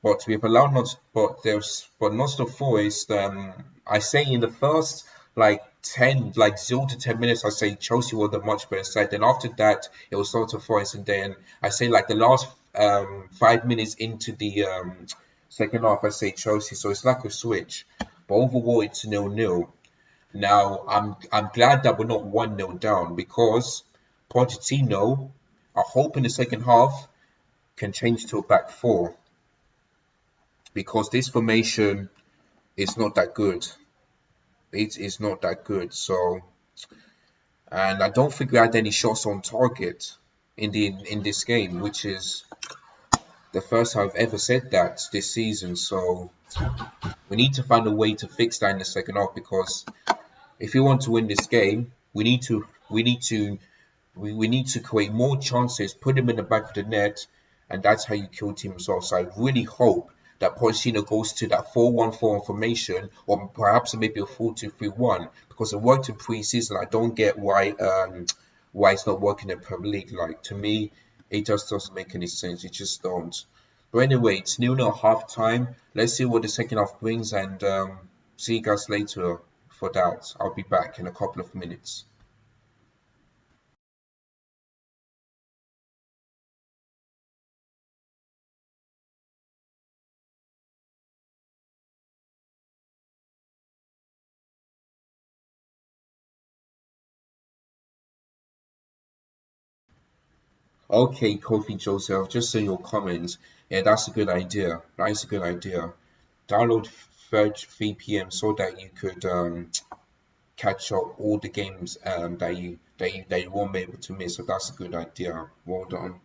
but we've allowed not. But Nottingham Forest. I say in the first like 10, like 0 to 10 minutes, I say Chelsea were the much better side. Then after that, it was Nottingham Forest, and then I say like the last 5 minutes into the second half, I say Chelsea. So it's like a switch. But overall, it's 0-0. Now, I'm glad that we're not 1-0 down because Pochettino, I hope in the second half, can change to a back four because this formation is not that good. It is not that good. So, and I don't think we had any shots on target in this game, which is the first time I've ever said that this season. So we need to find a way to fix that in the second half because if we want to win this game, we need to create more chances, put him in the back of the net, and that's how you kill teams off. So I really hope that Pochettino goes to that 4-1-4 formation, or perhaps maybe a 4-2-3-1, because it worked in pre-season. I don't get why it's not working in Premier League. Like to me, it just doesn't make any sense. It just don't. But anyway, it's 0-0 half time. Let's see what the second half brings, and see you guys later for that. I'll be back in a couple of minutes. Okay, Kofi Joseph, just in your comments. Yeah, that's a good idea. That is a good idea. Download Verge VPN so that you could catch up all the games that you won't be able to miss. So that's a good idea. Well done.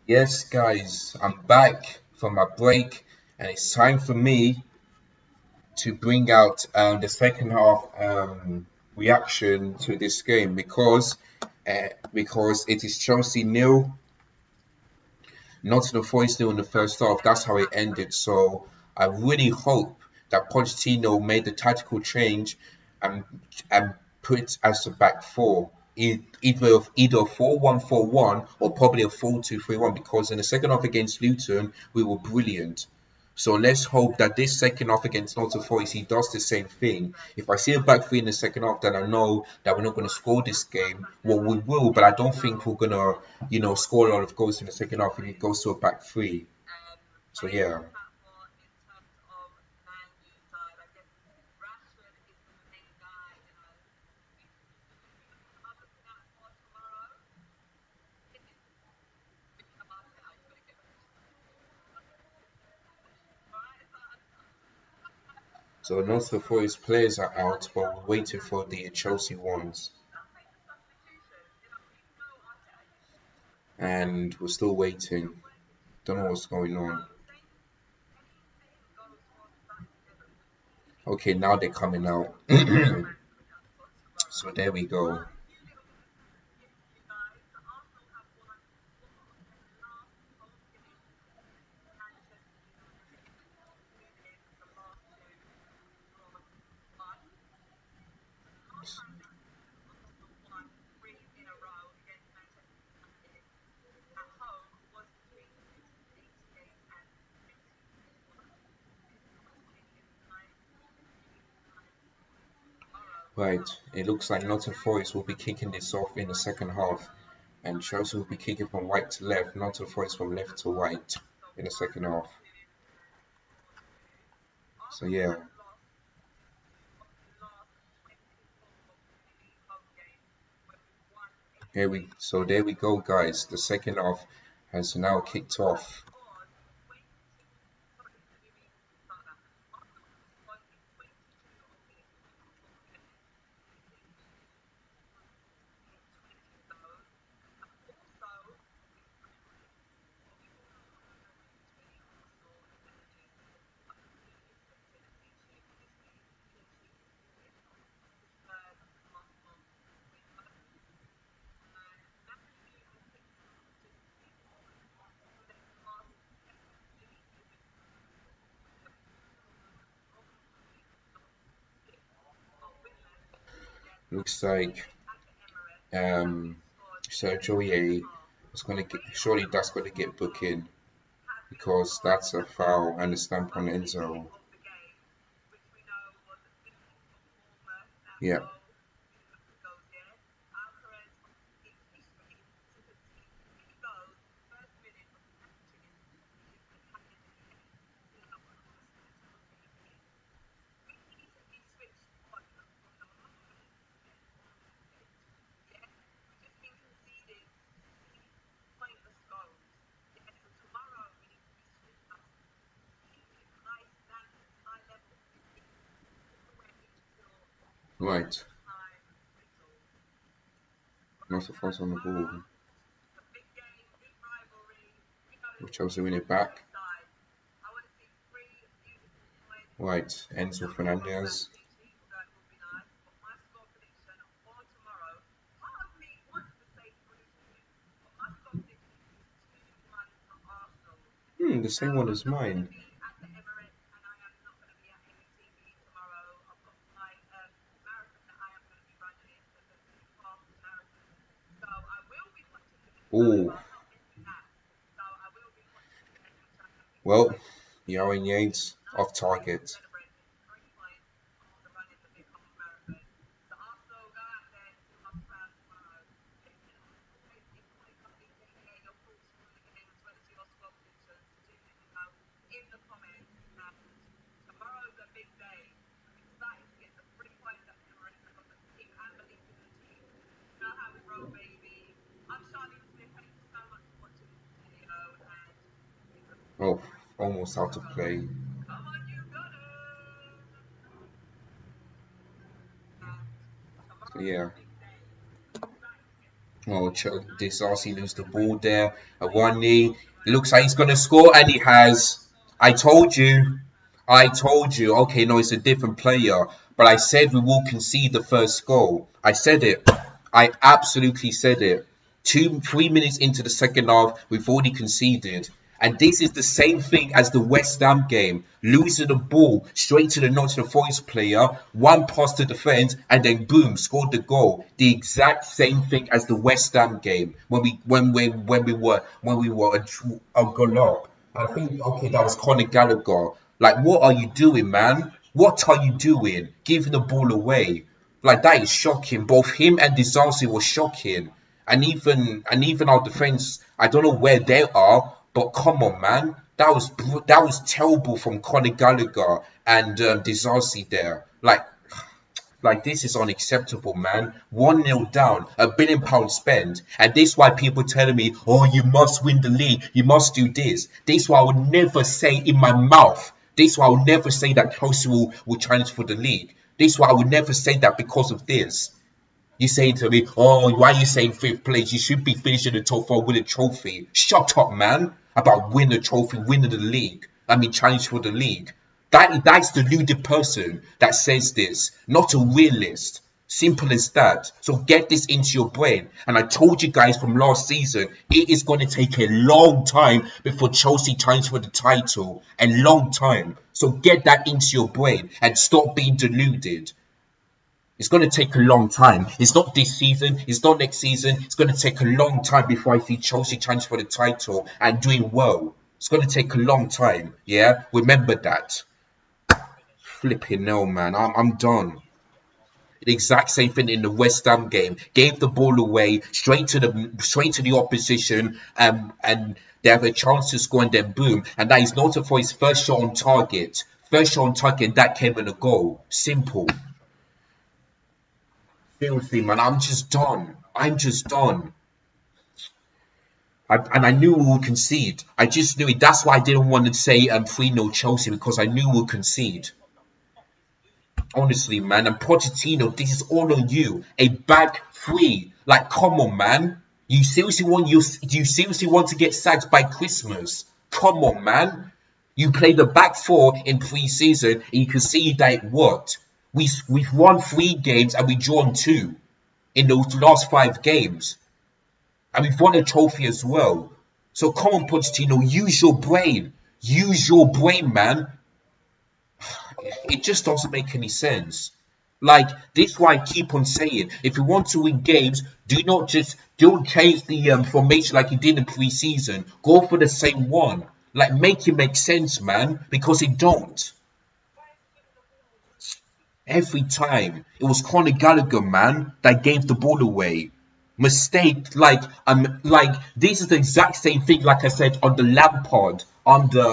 Yes, guys, I'm back from my break, and it's time for me to bring out the second half reaction to this game because it is Chelsea nil, Nottingham Forest nil in the first half. That's how it ended. So I really hope that Pochettino made the tactical change and and put as the back four. Either 4-1-4-1 or probably a 4-2-3-1 because in the second half against Luton we were brilliant. So let's hope that this second half against Nottingham Forest, he does the same thing. If I see a back three in the second half, then I know that we're not going to score this game. Well, we will, but I don't think we're going to, score a lot of goals in the second half if it goes to a back three. So, yeah. So, Nottingham Forest players are out, but we're waiting for the Chelsea ones. And we're still waiting. Don't know what's going on. Okay, now they're coming out. So, there we go. Right, it looks like Nottingham Forest will be kicking this off in the second half, and Chelsea will be kicking from right to left, Nottingham Forest from left to right in the second half. So yeah, there we go, guys. The second half has now kicked off. Looks like um, Sergio is going to get, surely that's going to get booked in because that's a foul and a stamp on Enzo. Yeah, right. Not the first on the ball. Chelsea win it back. Right, Enzo Fernandez. The same one as mine. Oh, well, Yaron Yates off target. Oh, almost out of play. So yeah, Oh, this RC lose the ball there. A one knee. It looks like he's gonna score, and he has. I told you. I told you. Okay, no, it's a different player. But I said we will concede the first goal. I said it. I absolutely said it. 3 minutes into the second half, we've already conceded. And this is the same thing as the West Ham game. Losing the ball straight to the Nottingham Forest player, one pass to defence, and then boom, scored the goal. The exact same thing as the West Ham game when we were a goal up. I think okay, that was Conor Gallagher. Like, what are you doing, man? What are you doing? Giving the ball away. Like, that is shocking. Both him and Disaster was shocking. And even our defense, I don't know where they are, but come on, man. That was terrible from Conor Gallagher and Disaster there. Like this is unacceptable, man. 1-0 down, £1 billion spent, and this is why people telling me, oh, you must win the league, you must do this. This is why I would never say in my mouth. This is why I would never say that Chelsea will challenge for the league. This is why I would never say that because of this. You saying to me, oh, why are you saying fifth place? You should be finishing the top four with a trophy. Shut up, man. About winning the trophy, winning the league. I mean, challenge for the league. That's the deluded person that says this, not a realist. Simple as that. So get this into your brain. And I told you guys from last season, it is going to take a long time before Chelsea challenges for the title. A long time. So get that into your brain and stop being deluded. It's going to take a long time. It's not this season. It's not next season. It's going to take a long time before I see Chelsea challenge for the title and doing well. It's going to take a long time. Yeah, remember that. Flipping hell, man. I'm done. The exact same thing in the West Ham game. Gave the ball away straight to the opposition, and they have a chance to score, and then boom. And that is not for his first shot on target. First shot on target, and that came in a goal. Simple. Seriously, man, I'm just done. I'm just done. And I knew we would concede. I just knew it. That's why I didn't want to say 3-0 Chelsea, because I knew we'll concede. Honestly, man. And Pochettino, this is all on you. A back three. Like, come on, man. You seriously want to get sacked by Christmas? Come on, man. You played the back four in pre-season, and you can see that it worked. We've won 3 games and we drawn 2 in those last 5 games. And we've won a trophy as well. So come on, Pochettino, use your brain. Use your brain, man. It just doesn't make any sense. Like, this is why I keep on saying, if you want to win games, don't change the formation like you did in pre-season. Go for the same one. Like, make it make sense, man, because it don't. Every time. It was Conor Gallagher, man, that gave the ball away. Mistake, like this is the exact same thing, like I said, on the Lampard, under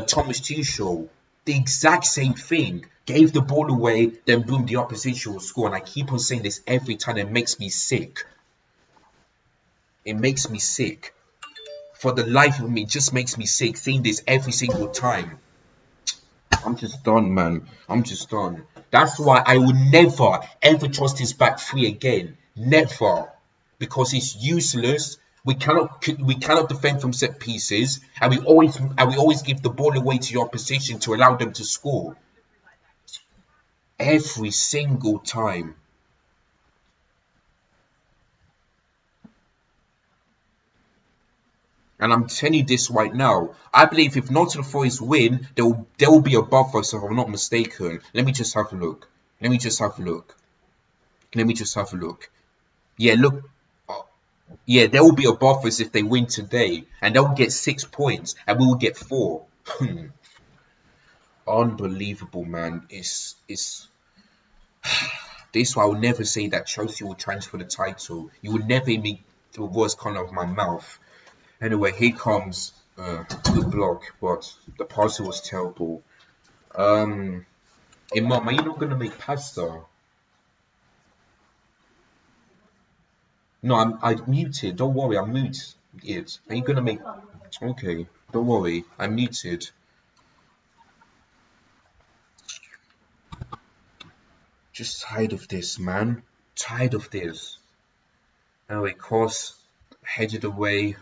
Thomas Tuchel. The exact same thing. Gave the ball away, then boom, the opposition will score. And I keep on saying this every time. It makes me sick. It makes me sick. For the life of me, it just makes me sick seeing this every single time. I'm just done, man. I'm just done. That's why I would never, ever trust his back three again. Never. Because it's useless. We cannot defend from set pieces, and we always give the ball away to the opposition to allow them to score. Every single time. And I'm telling you this right now. I believe if Nottingham Forest win, they will be above us, if I'm not mistaken. Let me just have a look. Let me just have a look. Yeah, look. Yeah, they will be above us if they win today. And they'll get 6 points. And we will get 4. Unbelievable, man. It's this is why I will never say that Chelsea will transfer the title. You will never hear me the words come out of my mouth. Anyway, here comes the block, but the parcel was terrible. Imam, are you not gonna make pasta? No, I muted. Don't worry, I muted. Are you gonna make? Okay, don't worry, I muted. Just tired of this, man. Tired of this. Anyway, cross headed away.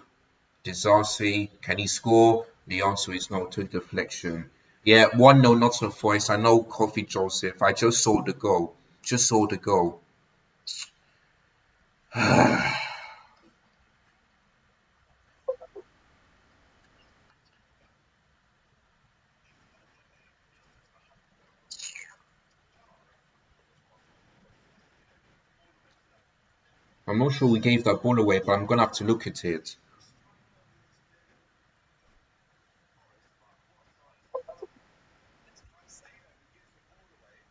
Disaster. Can he score? The answer is no to deflection. Yeah, 1-0 Nottingham Forest. I know Coffee Joseph. I just saw the goal. Just saw the goal. I'm not sure we gave that ball away, but I'm gonna have to look at it.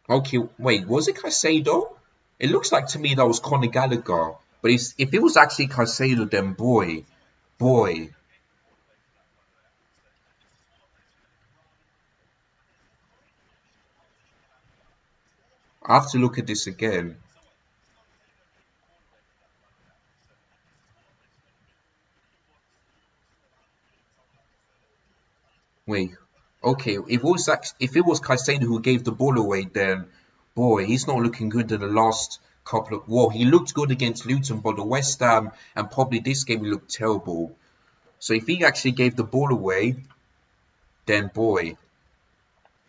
Okay, wait, was it Caicedo? It looks like to me that was Conor Gallagher. But if it was actually Caicedo, then boy, I have to look at this again. Wait, okay, if it was Caicedo who gave the ball away, then boy, he's not looking good in the last couple of. Well, he looked good against Luton, but the West Ham and probably this game he looked terrible. So if he actually gave the ball away, then boy,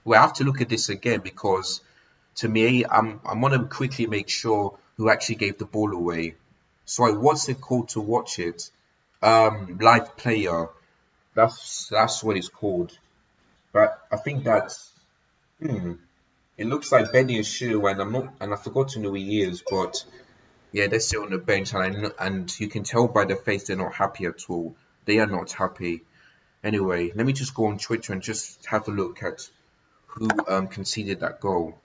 we have to look at this again because to me, I'm gonna quickly make sure who actually gave the ball away. Sorry, what's it called to watch it? Live player. That's what it's called. But I think that's it looks like Benny is Shu, and I forgot to know who he is, but yeah, they're still on the bench, and you can tell by their face they're not happy at all. They are not happy. Anyway, let me just go on Twitter and just have a look at who conceded that goal.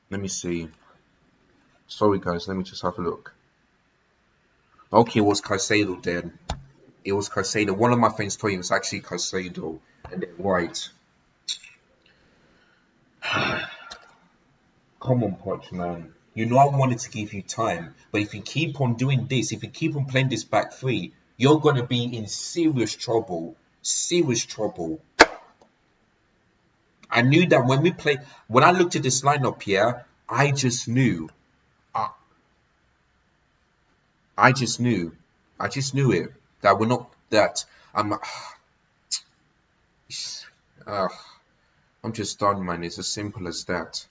Let me see. Sorry guys, let me just have a look. Okay, it was Caicedo then. It was Caicedo. One of my friends told me it was actually Caicedo, and then White. Come on, Poch, man. You know I wanted to give you time, but if you keep on doing this, if you keep on playing this back three, you're gonna be in serious trouble. Serious trouble. I knew that when I looked at this lineup here, I just knew. I, I just knew. I just knew it. That we're not, that I'm, uh, I'm just done, man. It's as simple as that.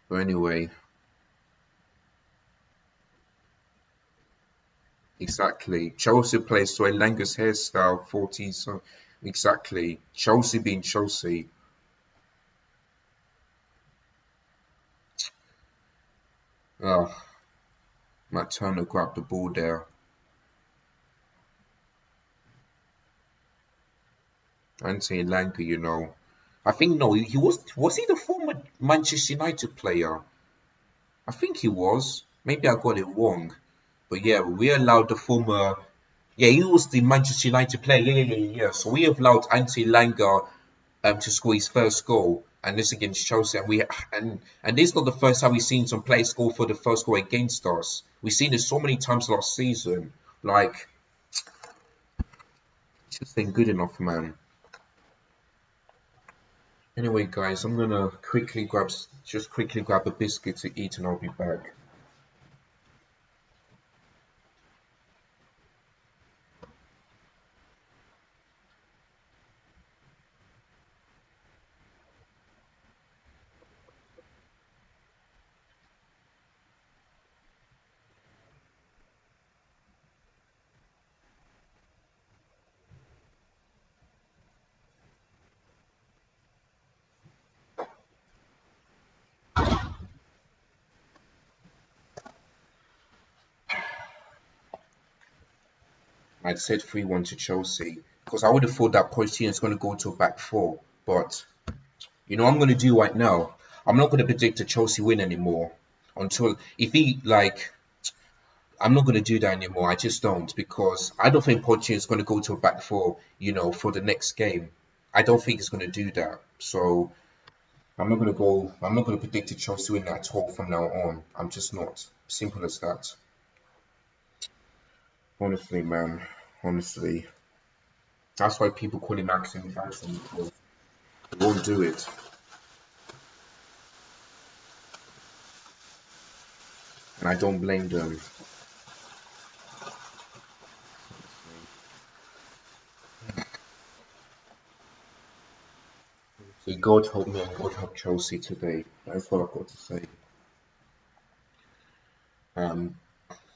But anyway, exactly. Chelsea plays to Elanga's hairstyle, 40, so exactly. Chelsea being Chelsea. Matt Turner grabbed the ball there. Anthony Elanga, you know. I think no, he was he the former Manchester United player? I think he was. Maybe I got it wrong. But yeah, we allowed the former. Yeah, he was the Manchester United player. Yeah. So we have allowed Anthony Langa to score his first goal, and this against Chelsea. And this is not the first time we've seen some players score for the first goal against us. We've seen it so many times last season. Like, it just ain't good enough, man. Anyway, guys, I'm gonna just quickly grab a biscuit to eat, and I'll be back. I'd said 3-1 to Chelsea because I would have thought that Pochettino is going to go to a back four. But you know what I'm going to do right now? I'm not going to predict a Chelsea win anymore until if he like. I'm not going to do that anymore. I just don't because I don't think Pochettino is going to go to a back four. You know, for the next game, I don't think he's going to do that. So I'm not going to go. I'm not going to predict a Chelsea win at all from now on. I'm just not. Simple as that. Honestly, man. Honestly. That's why people call him Maxim Jackson, because he won't do it. And I don't blame them. So God help me and God help Chelsea today. That's what I've got to say. Um,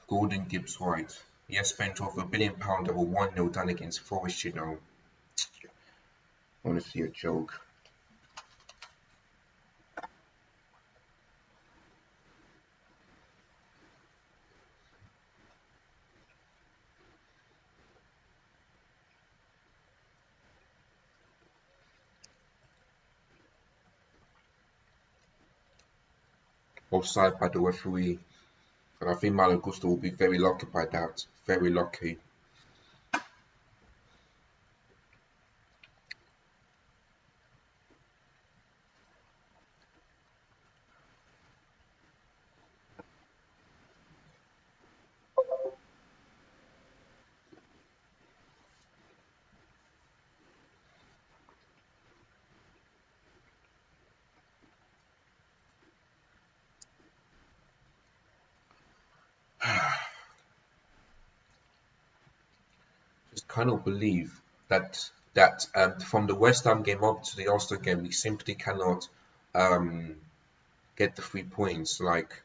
Gordon Gibbs White. He has spent over £1 billion over 1-0 done against Forest, you know. Honestly, a joke. Offside by the referee. And I think Malagusto will be very lucky by that. Very lucky. Just cannot believe that from the West Ham game up to the Arsenal game, we simply cannot um, get the 3 points. Like,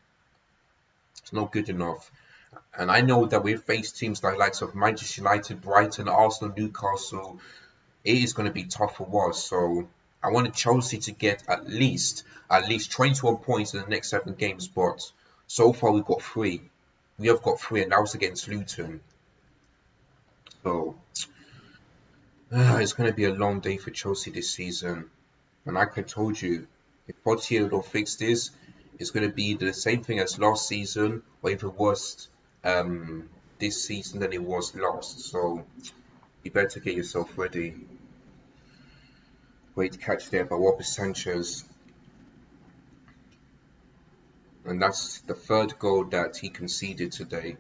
it's not good enough. And I know that we've faced teams like likes of Manchester United, Brighton, Arsenal, Newcastle. It is going to be tough for us. So I wanted Chelsea to get at least 21 points in the next 7 games. But so far we've got three. We have got three, and that was against Luton. So it's going to be a long day for Chelsea this season. And like I told you, if Pochettino don't fix this, it's going to be the same thing as last season, or even worse this season than it was last. So you better get yourself ready. Great catch there by Robert Sanchez. And that's the third goal that he conceded today.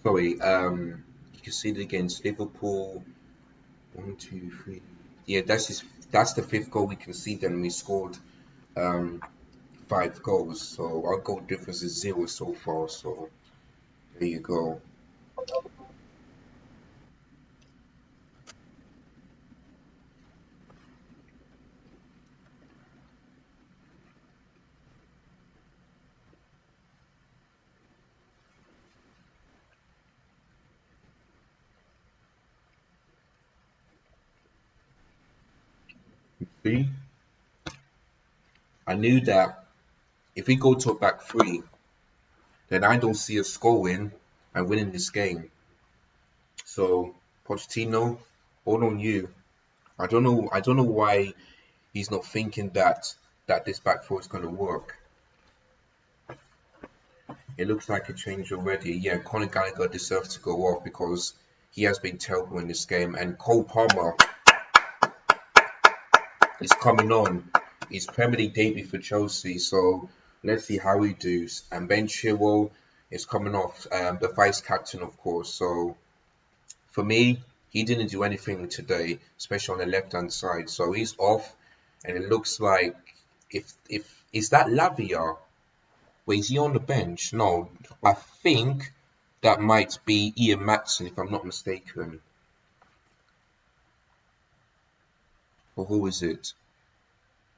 Sorry, he conceded against Liverpool. 1, 2, 3. Yeah, that's the fifth goal we conceded, and we scored um 5 goals. So our goal difference is 0 so far. So there you go. See, I knew that if we go to a back three, then I don't see us scoring and winning this game. So Pochettino, all on you. I don't know. I don't know why he's not thinking that this back four is going to work. It looks like a change already. Yeah, Conor Gallagher deserves to go off because he has been terrible in this game. And Cole Palmer is coming on. His Premier League debut for Chelsea. So let's see how he does. And Ben Chilwell is coming off, the vice captain, of course. So for me, he didn't do anything today, especially on the left hand side. So he's off, and it looks like if is that Lavia? Wait, is he on the bench? No, I think that might be Ian Matson, if I'm not mistaken. Or who is it?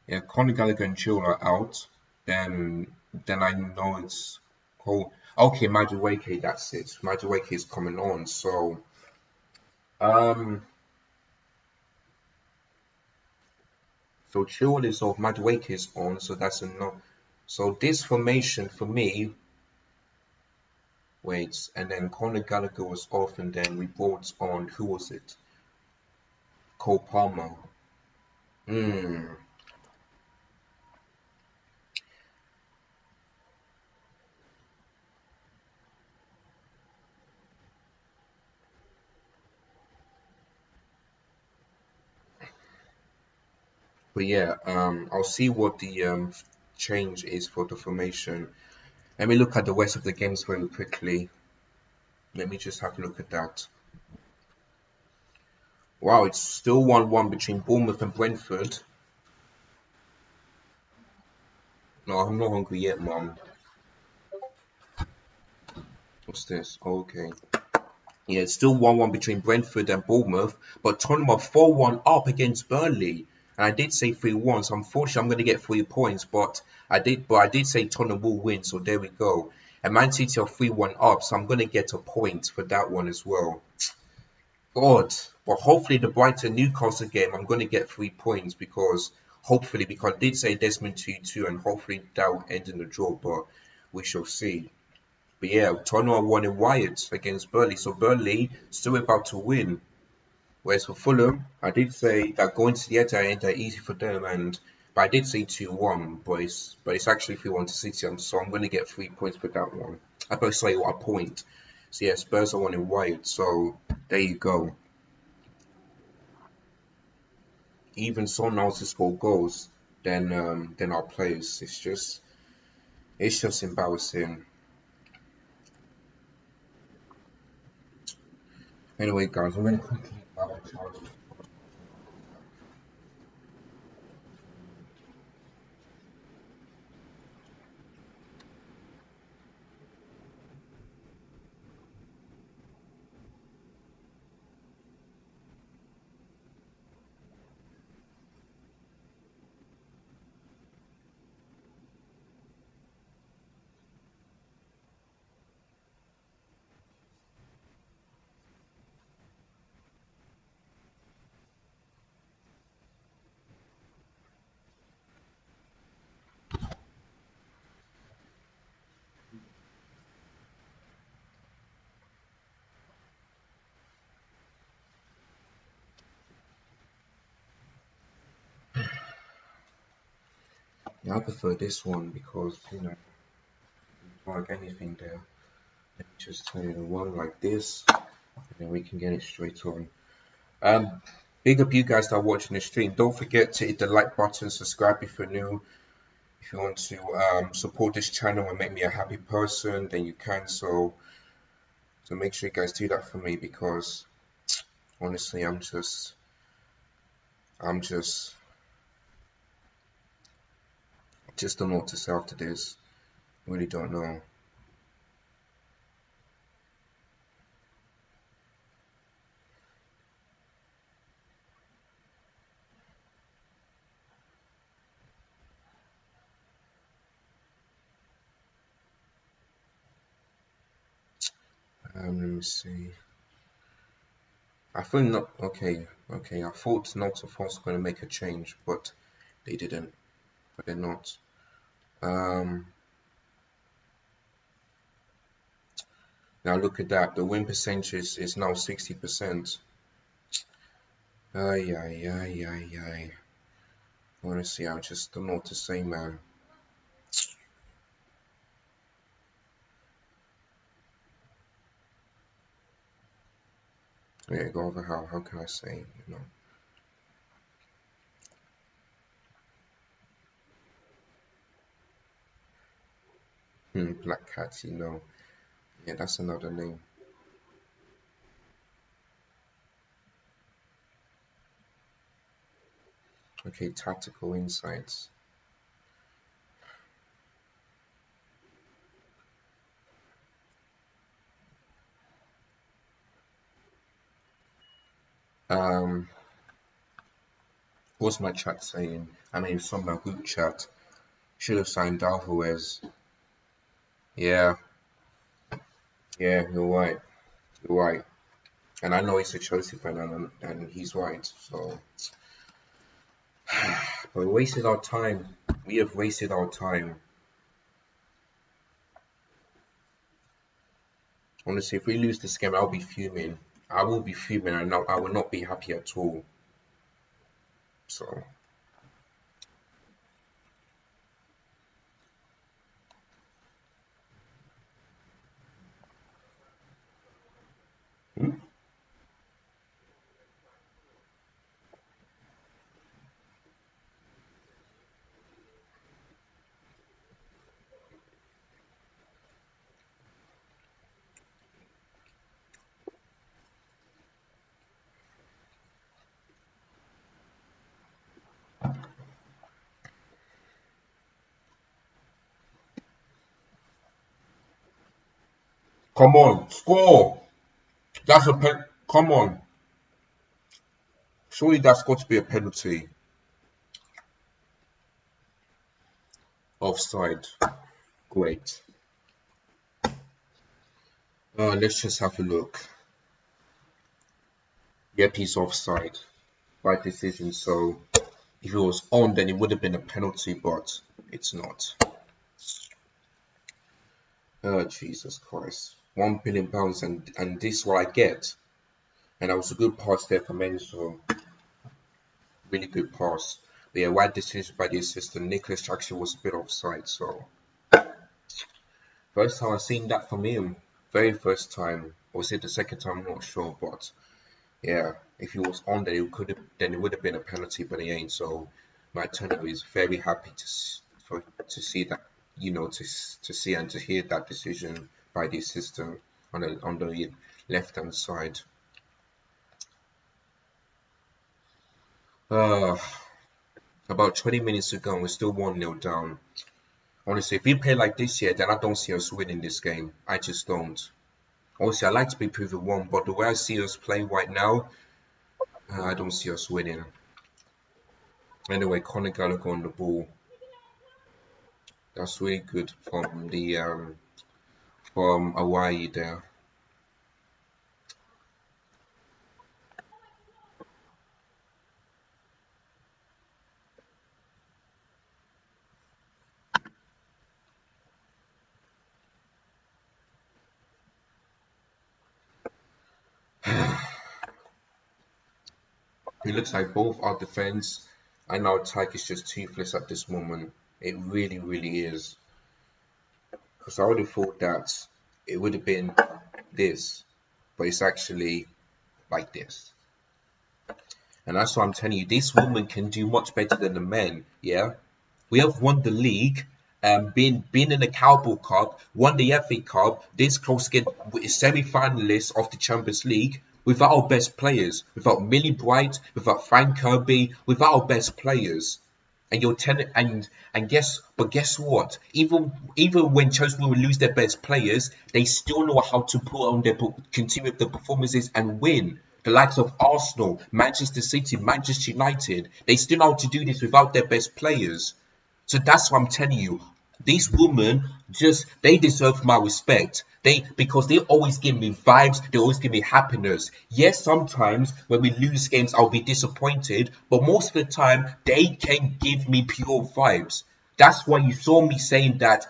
Yeah, Conor Gallagher and Chilwell are out. Then I know it's Cole. Okay, Madueke, that's it. Madueke is coming on. So um, so Chilwell is off. Madueke is on. So that's a no. So this formation for me. Wait, and then Conor Gallagher was off, and then we brought on who was it? Cole Palmer. Hmm. But yeah, I'll see what the change is for the formation. Let me look at the rest of the games very quickly. Let me just have a look at that. Wow, it's still 1-1 between Bournemouth and Brentford. No, I'm not hungry yet, Mum. What's this? Okay. Yeah, it's still 1-1 between Brentford and Bournemouth, but Tottenham are 4-1 up against Burnley. And I did say 3-1, so unfortunately I'm going to get 3 points, but I did say Tottenham will win, so there we go. And Man City are 3-1 up, so I'm going to get a point for that one as well. God, but hopefully the Brighton Newcastle game, I'm going to get 3 points because I did say Desmond 2-2, and hopefully that will end in a draw, but we shall see. But yeah, Tottenham are one in Wyatt against Burnley, so Burnley still about to win. Whereas for Fulham, I did say that going to the Etihad ain't that easy for them, but I did say 2-1, but it's actually 3-1 to City, so I'm going to get 3 points for that one. I both say a point. So yeah, Spurs are one in Wyatt, so there you go. Even someone else to score goals than our players. It's just embarrassing. Anyway, guys, I'm gonna quickly yeah, I prefer this one because like anything there. Let me just turn the one like this, and then we can get it straight on. Um, Big up you guys that are watching the stream. Don't forget to hit the like button, subscribe if you're new. If you want to support this channel and make me a happy person, then you can. So make sure you guys do that for me because honestly, I'm just don't know what to say after this. Really don't know. Let me see. I thought not. Okay, okay. I thought not of was going to make a change, but they didn't. But they're not. Um, Now look at that. The win percentage is now 60%. Ay ay ay ay ay. Honestly, I just don't know what to say, man. Yeah, go over how. How can I say? Black cats. Yeah, that's another name. Okay, tactical insights. Um, what's my chat saying? I mean, it's from my group chat. Should have signed Alvarez. Yeah, yeah, you're right. You're right. And I know he's a Chelsea fan, and he's right. So, but we wasted our time. We have wasted our time. Honestly, if we lose this game, I'll be fuming. I will be fuming, and I will not be happy at all. So, hmm? Come on, score. That's a pen. Come on. Surely that's got to be a penalty. Offside. Great. Let's just have a look. Yep, he's offside. Right decision. So if it was on, then it would have been a penalty, but it's not. Oh, Jesus Christ. £1 billion, and this is what I get. And that was a good pass there from Enzo. Really good pass. But yeah, right decision by the assistant. Nicholas Jackson was a bit offside, so first time I've seen that from him. Very first time. Or was it the second time? I'm not sure, but yeah, if he was on there, then it would have been a penalty, but he ain't. So Matt Turner is very happy to see that, to see and to hear that decision by the assistant on the left hand side. About 20 minutes ago, we're still 1-0 down. Honestly, if we play like this here, then I don't see us winning this game. I just don't. Obviously, I like to be proven wrong, but the way I see us play right now, I don't see us winning. Anyway, Conor Gallagher on the ball. That's really good from the from Hawaii there. It looks like both our defense and our attack is just toothless at this moment. It really, really is. Because I would have thought that it would have been this, but it's actually like this. And that's what I'm telling you. This woman can do much better than the men. Yeah, we have won the league, been in the Cowboy Cup, won the FA Cup, this close to get semi-finalists of the Champions League without our best players, without Millie Bright, without Frank Kirby, without our best players. And you're telling guess what? Even when Chelsea will lose their best players, they still know how to put on continue the performances and win. The likes of Arsenal, Manchester City, Manchester United, they still know how to do this without their best players. So that's what I'm telling you. These women they deserve my respect. Because they always give me vibes, they always give me happiness. Yes, sometimes when we lose games, I'll be disappointed, but most of the time they can give me pure vibes. That's why you saw me saying that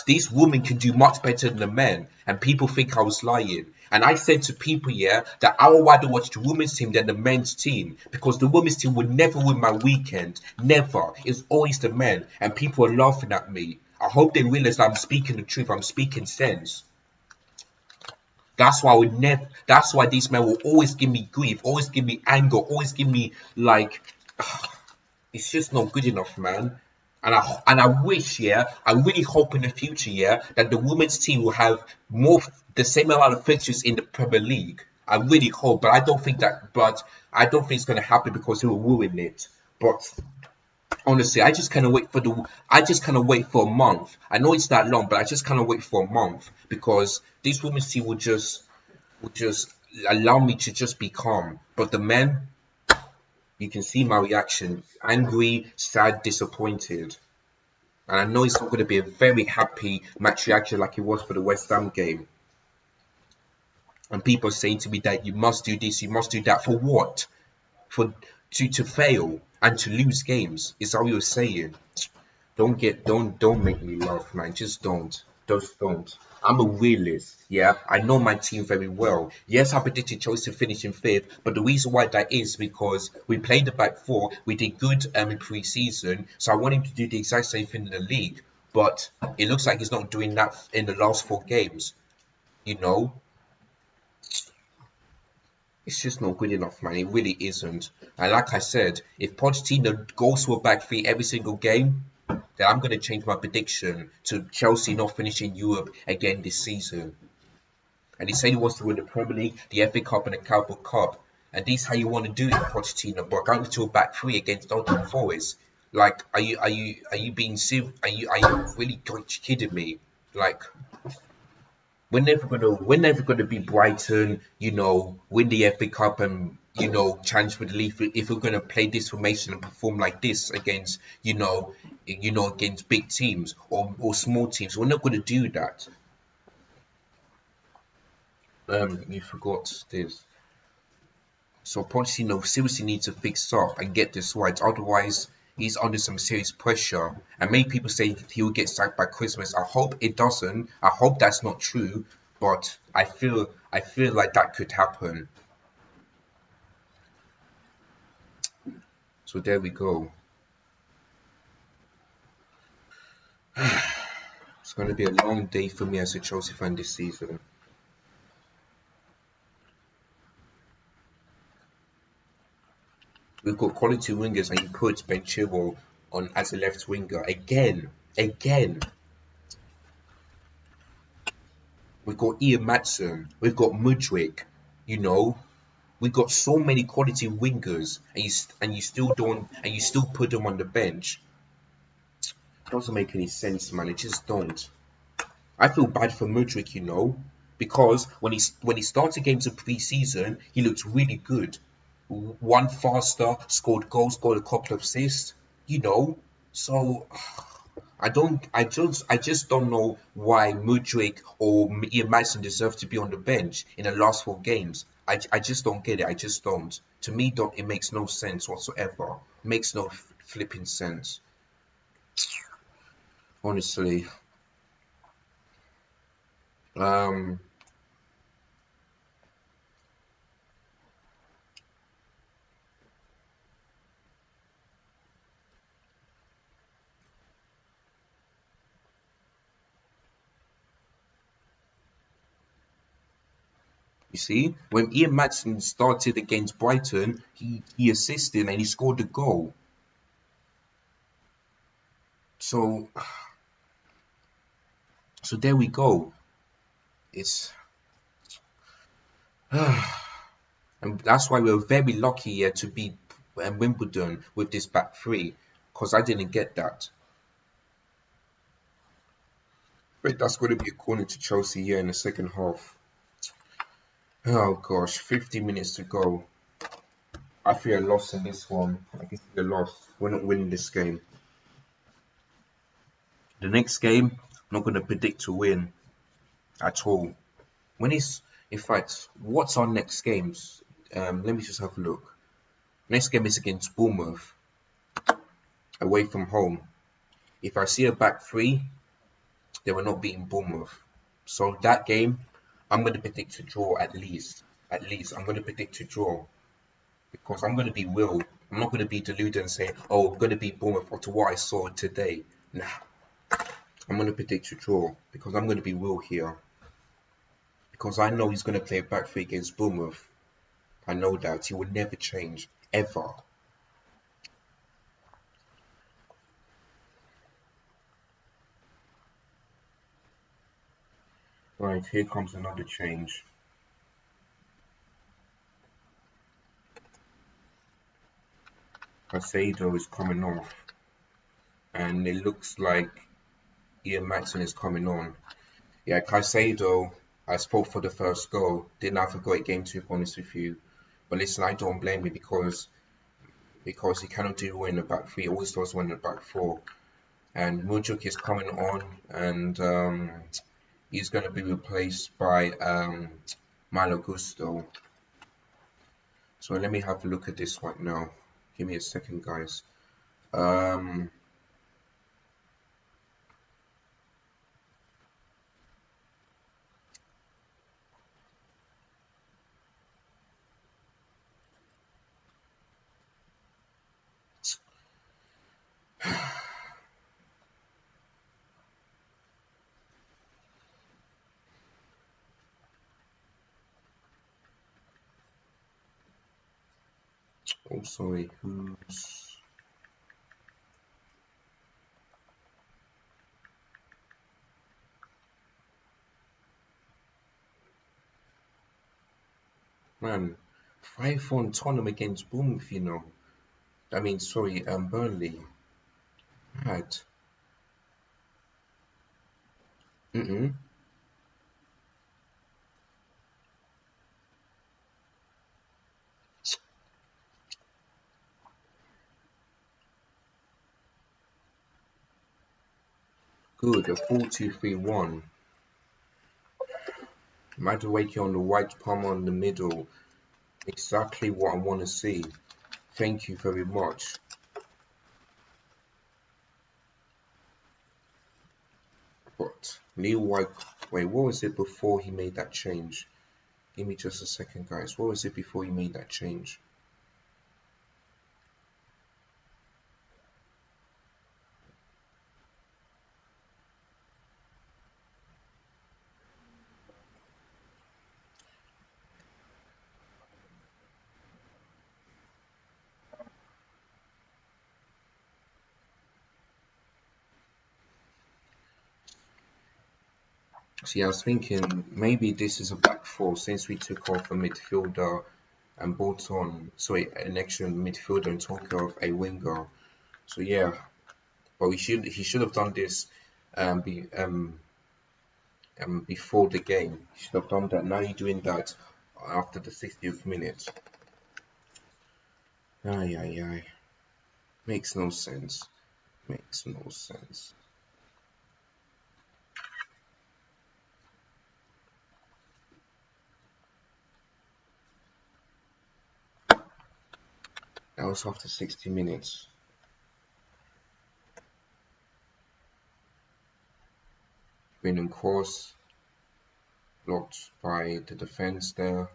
these women can do much better than the men, and people think I was lying. And I said to people that I would rather watch the women's team than the men's team, because the women's team would never win my weekend. Never. It's always the men, and people are laughing at me. I hope they realize that I'm speaking the truth. I'm speaking sense. That's why these men will always give me grief, always give me anger, always give me like. It's just not good enough, man. And I wish, I really hope in the future, that the women's team will have the same amount of fixtures in the Premier League. I really hope, but I don't think it's going to happen because it will ruin it. But honestly, I just kind of wait for a month. I know it's that long, but I just kind of wait for a month, because this women's team will just allow me to just be calm. But the men, you can see my reaction: angry, sad, disappointed. And I know it's not going to be a very happy match reaction like it was for the West Ham game. And people are saying to me that you must do this, you must do that. For what? To fail and to lose games. Is that what you're saying? Don't make me laugh, man. Just don't. Just don't. I'm a realist, I know my team very well. Yes, I predicted Chelsea to finish in 5th, but the reason why that is because we played the back 4, we did good in pre-season, so I want him to do the exact same thing in the league. But it looks like he's not doing that in the last 4 games. It's just not good enough, man. It really isn't. And like I said, if Pochettino goes to a back 3 every single game, then I'm going to change my prediction to Chelsea not finishing Europe again this season. And he said he wants to win the Premier League, the FA Cup, and the Carabao Cup. And this is how you want to do it, Pochettino. But going to a back 3 against Nottingham Forest, like, are you being serious? Are you really kidding me? Like, we're never gonna be Brighton, win the FA Cup and challenge for the league if we're gonna play this formation and perform like this against against big teams or small teams. We're not gonna do that. You forgot this. So Pochettino seriously needs to fix up and get this right. Otherwise, he's under some serious pressure. And many people say he'll get sacked by Christmas. I hope it doesn't. I hope that's not true. But I feel like that could happen. So there we go. It's going to be a long day for me as a Chelsea fan this season. We've got quality wingers and you put Ben Chilwell on as a left winger again. Again. We've got Ian Matson. We've got Mudryk. You know, we got so many quality wingers, and you still put them on the bench. It doesn't make any sense, man. It just don't. I feel bad for Mudryk, because when he started games in pre-season, he looked really good. One faster, scored goals, got a couple of assists. So I just don't know why Mudryk or Ian Madison deserve to be on the bench in the last 4 games. I just don't get it. I just don't. To me, don't it makes no sense whatsoever. Makes no flipping sense. Honestly. Um. You see, when Ian Madsen started against Brighton, he assisted and he scored a goal. So so there we go. It's and that's why we're very lucky here to beat Wimbledon with this back three, because I didn't get that. But that's going to be a corner to Chelsea here in the second half. Oh gosh, 50 minutes to go. I feel a loss in this one. I can see a loss. We're not winning this game. The next game, I'm not going to predict to win at all. In fact, what's our next games? Let me just have a look. Next game is against Bournemouth, away from home. If I see a back three, they will not beating Bournemouth. So that game, I'm going to predict to draw at least. At least I'm going to predict to draw, because I'm going to be real. I'm not going to be deluded and say, "Oh, I'm going to beat Bournemouth after what I saw today." Nah, I'm going to predict to draw because I'm going to be real here. Because I know he's going to play a back three against Bournemouth. I know that he will never change ever. Right, here comes another change. Casado is coming off, and it looks like Ian Matson is coming on. Yeah, Casado, I spoke for the first goal. Didn't have a great game, to be honest with you. But listen, I don't blame him because he cannot do well in the back three. He always does well in the back four. And Mudryk is coming on, and he's going to be replaced by Malo Gusto. So let me have a look at this right now. Give me a second, guys. Oh, sorry. Who's... Man, 5-4 on Tottenham against Bournemouth, I mean, sorry, Burnley. Mad. Mm-mm. Good, a 4-2-3-1. Madueke on the right, Palmer on the middle. Exactly what I want to see. Thank you very much. But Neil White, wait, what was it before he made that change? Give me just a second, guys. What was it before he made that change? See, I was thinking maybe this is a back four since we took off a midfielder and brought on, sorry, an extra midfielder and took off a winger. So yeah, but he should have done this before the game. He should have done that. Now you're doing that after the 60th minute. Ay, ay, ay. Makes no sense. Makes no sense. That was after 60 minutes. Winning course. Blocked by the defense there.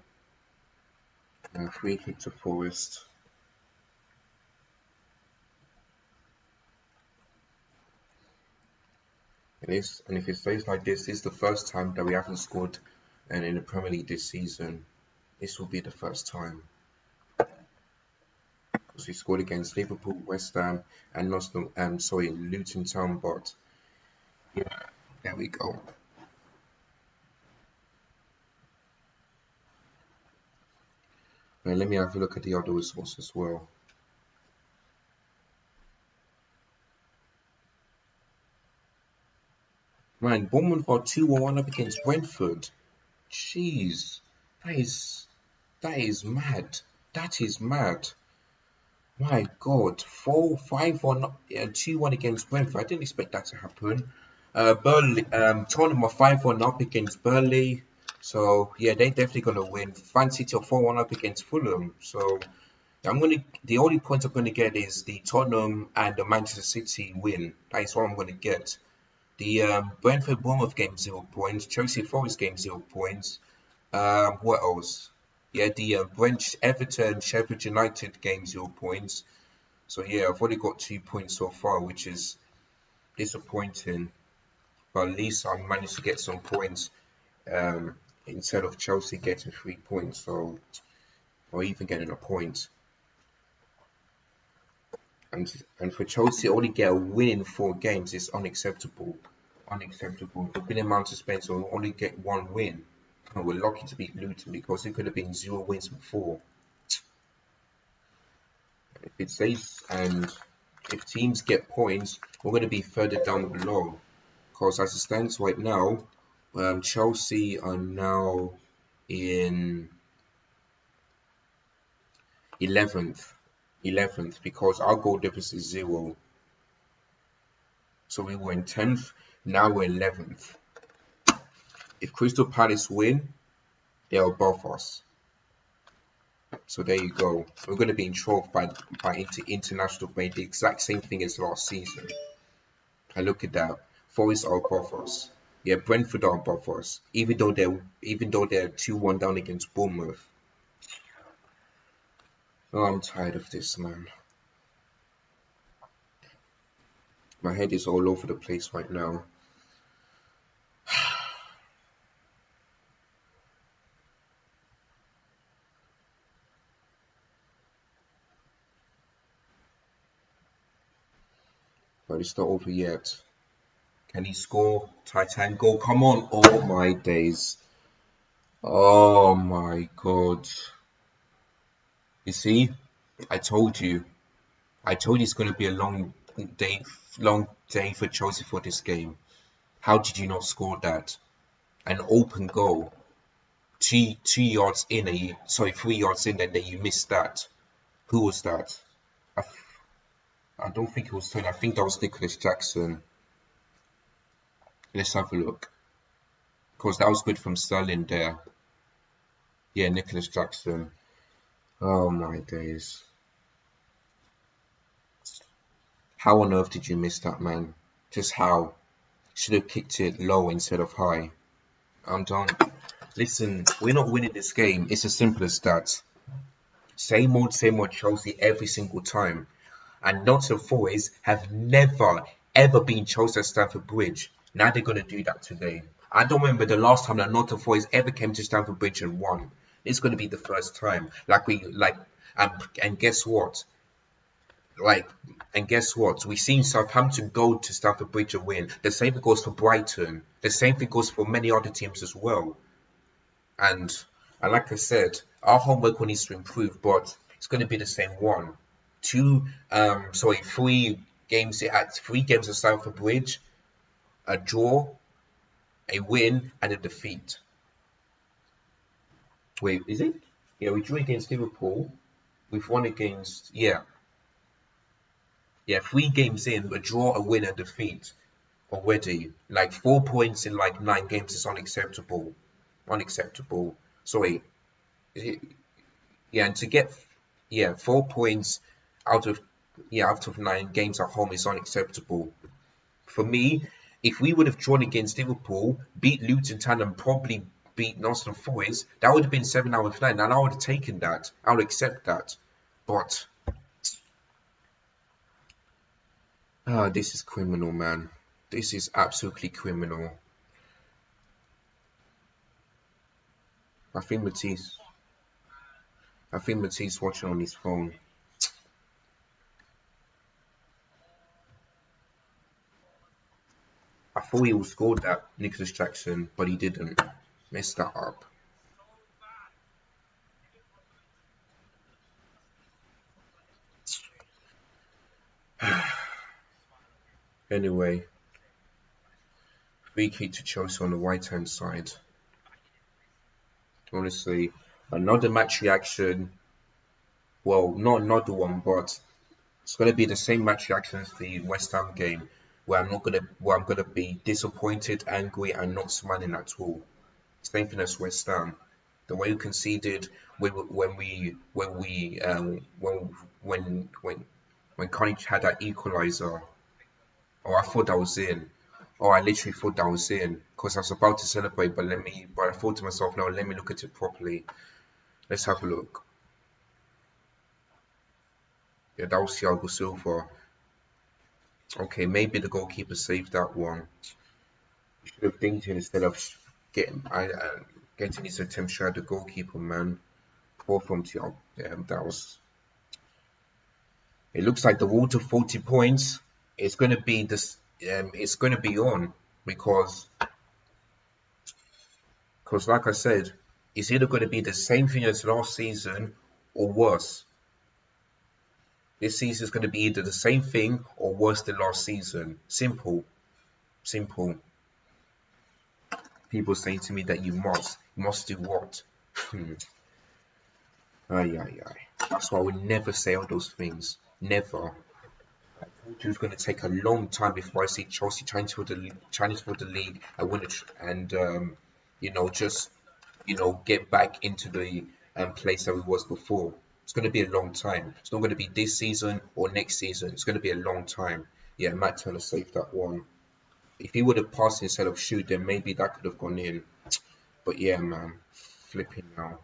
Free kick to Forest. It is, and if it stays like this is the first time that we haven't scored and in the Premier League this season. This will be the first time. Because we scored against Liverpool, West Ham, and Luton Town, but yeah, there we go. Now let me have a look at the other results as well. Man, Bournemouth are 2-1 up against Brentford. Jeez, that is mad. That is mad. My God, 4-5-1, 2-1 against Brentford. I didn't expect that to happen. Tottenham are 5-1 up against Burnley. So yeah, they're definitely gonna win. Man City are 4-1 up against Fulham. So the only points I'm gonna get is the Tottenham and the Manchester City win. That is what I'm gonna get. The Brentford Bournemouth game 0 points. Chelsea Forest game 0 points. What else? Yeah, the Everton Sheffield United game 0 points. So yeah, I've only got 2 points so far, which is disappointing. But at least I managed to get some points instead of Chelsea getting 3 points, so or even getting a point. And for Chelsea only get a win in 4 games is unacceptable. Unacceptable. For being Mount Spencer will only get 1 win. And we're lucky to beat Luton because it could have been 0 wins before. If it stays and if teams get points, we're going to be further down below. Because as it stands right now, Chelsea are now in 11th. 11th because our goal difference is 0. So we were in 10th, now we're 11th. If Crystal Palace win, they're above us. So there you go. We're going to be in 12th by international break, the exact same thing as last season. And look at that. Forest are above us. Yeah, Brentford are above us. Even though they're 2-1 down against Bournemouth. Oh, I'm tired of this, man. My head is all over the place right now. But it's not over yet. Can he score? Titan goal. Come on. Oh my days. Oh my God. You see? I told you. I told you it's going to be a long day for Chelsea for this game. How did you not score that? An open goal. 3 yards in, 3 yards in, and then you missed that. Who was that? I don't think it was Tony. I think that was Nicholas Jackson. Let's have a look. Because that was good from Sterling there. Yeah, Nicholas Jackson. Oh my days. How on earth did you miss that, man? Just how? Should have kicked it low instead of high. I'm done. Listen, we're not winning this game. It's as simple as that. Same old Chelsea every single time. And Nottingham Forest have never, ever been Chelsea at Stamford Bridge. Now they're going to do that today. I don't remember the last time that Nottingham Forest ever came to Stamford Bridge and won. It's going to be the first time. And guess what? Like, and guess what? We've seen Southampton go to Stamford Bridge and win. The same thing goes for Brighton. The same thing goes for many other teams as well. And like I said, our homework needs to improve, but it's going to be the same one. Three games at 3 games at Stamford Bridge, a draw, a win, and a defeat. Wait, is it? Yeah, we drew against Liverpool. We've won against 3 games in, a draw, a win, and defeat already. Like 4 points in like 9 games is unacceptable. Unacceptable. Sorry. And to get 4 points out of 9 games at home is unacceptable. For me, if we would have drawn against Liverpool, beat Luton Town and probably beat Nottingham Forest, that would have been 7 out of 9, and I would have taken that. I would accept that. But this is criminal, man. This is absolutely criminal. I think Matisse watching on his phone. I thought he would score that, Nicholas Jackson, but he didn't. Messed that up. Anyway, free kick to Chelsea on the right-hand side. Honestly, another match reaction. Well, not another one, but it's gonna be the same match reaction as the West Ham game, where I'm gonna be disappointed, angry, and not smiling at all. Same thing as West Ham. The way we conceded when Carnage had that equalizer. Oh, I thought that was in. Oh, I literally thought that was in because I was about to celebrate, but I thought to myself, no, let me look at it properly. Let's have a look. Yeah, that was Thiago Silva. Okay, maybe the goalkeeper saved that one. You should have thinked instead of getting his attempt shot at the goalkeeper, man. Poor from Thiago. Yeah, that was. It looks like the road to 40 points is going to be this. It's going to be on because like I said, it's either going to be the same thing as last season or worse. This season is going to be either the same thing or worse than last season. Simple. Simple. People saying to me that you must do what? That's why I would never say all those things. Never. I thought it was going to take a long time before I see Chelsea challenge for the league and win it, and get back into the place that it was before. It's going to be a long time. It's not going to be this season or next season. It's going to be a long time. Yeah, Matt Turner saved that one. If he would have passed instead of shoot, then maybe that could have gone in. But yeah, man, flipping now.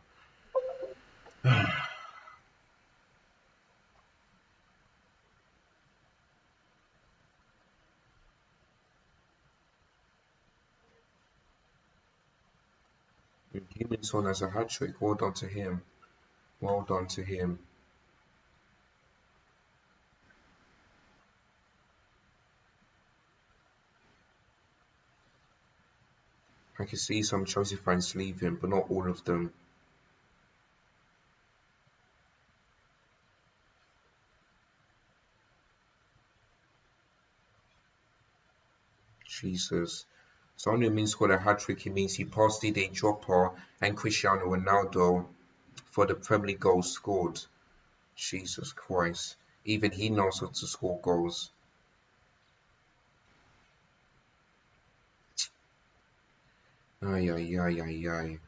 Humanson has a hat trick. Well done to him. Well done to him. I can see some Chelsea fans leaving, but not all of them. Jesus. So only means scored a hat-trick, it means he passed Didier Drogba and Cristiano Ronaldo for the Premier League goals scored. Jesus Christ. Even he knows how to score goals. Ay, ay, ay, ay, ay.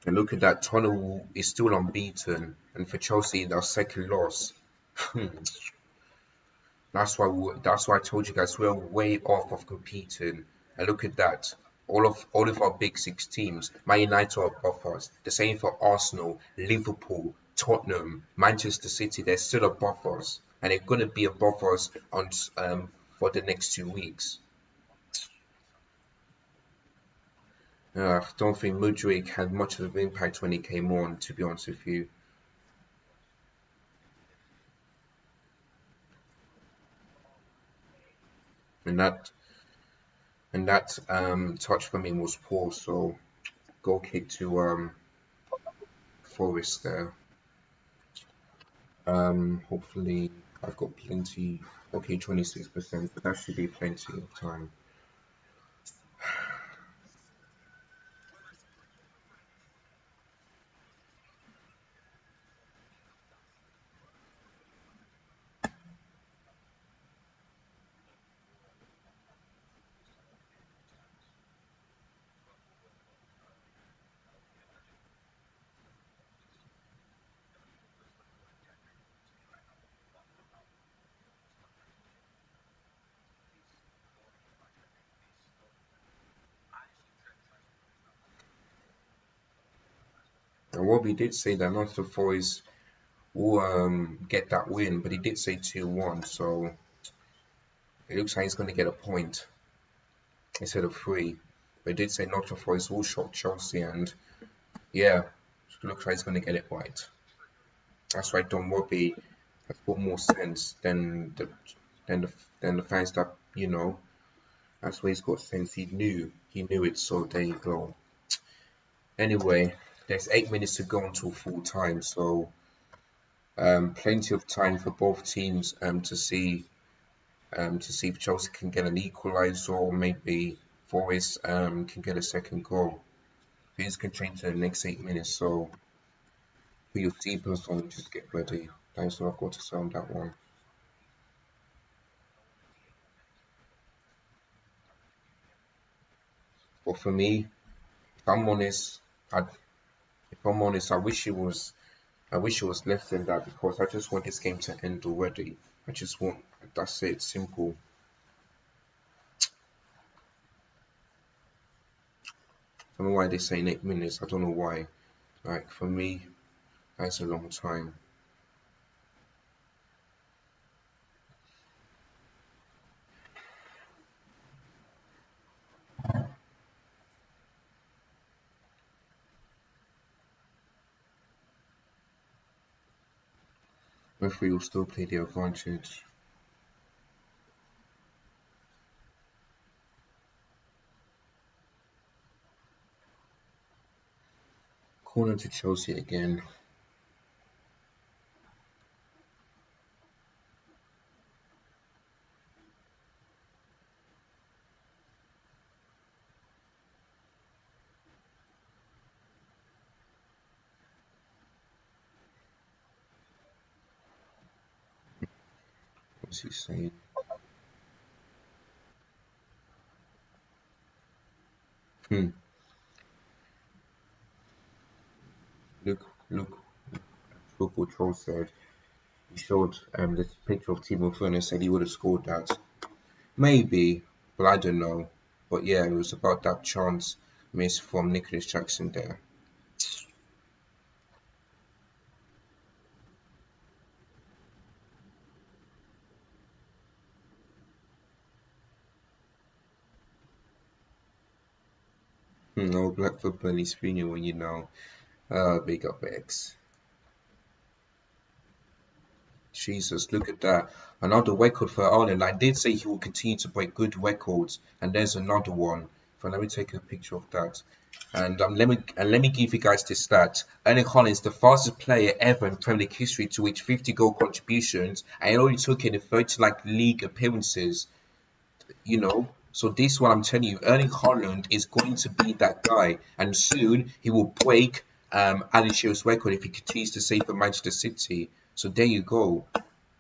And look at that, Tottenham is still unbeaten, and for Chelsea, their second loss. That's why I told you guys we're way off of competing. And look at that. All of our big six teams, Man United are above us. The same for Arsenal, Liverpool, Tottenham, Manchester City. They're still above us, and they're gonna be above us on for the next 2 weeks. I don't think Mudryk had much of an impact when he came on, to be honest with you. And that touch from him was poor. So goal kick to Forest there. Hopefully I've got plenty. Okay, 26%, but that should be plenty of time. And Robbie did say that Nottingham Forest will get that win, but he did say 2-1, so it looks like he's going to get a point instead of three. But he did say Nottingham Forest will shock Chelsea, and yeah, it looks like he's going to get it right. That's why Don Robbie has got more sense than the than the fans that That's why he's got sense. He knew it. So there you go. Anyway, there's 8 minutes to go until full time, so plenty of time for both teams to see if Chelsea can get an equaliser or maybe Forest can get a second goal. Things can change in the next 8 minutes, so put your seatbelts on, just get ready. That's all I've got to say on that one. But for me, if I'm honest, I if I'm honest, I wish it was less than that because I just want this game to end already. I just want that's it, simple. I don't know why they're saying 8 minutes. I don't know why. Like for me, that's a long time. Referee will still play the advantage. Corner to Chelsea again. What's he saying? Hmm. Look. Football Troll said he showed this picture of Timo Werner said he would have scored that. Maybe, but I don't know. But yeah, it was about that chance miss from Nicholas Jackson there. No black football is funny when you know. Big up X. Jesus, look at that. Another record for Ireland. I did say he will continue to break good records, and there's another one. So let me take a picture of that. And let me give you guys this stat. Erling Haaland is the fastest player ever in Premier League history to reach 50 goal contributions, and it only took in 30 like league appearances. So this one I'm telling you, Erling Haaland is going to be that guy, and soon he will break Alan Shearer's record if he continues to save for Manchester City. So there you go.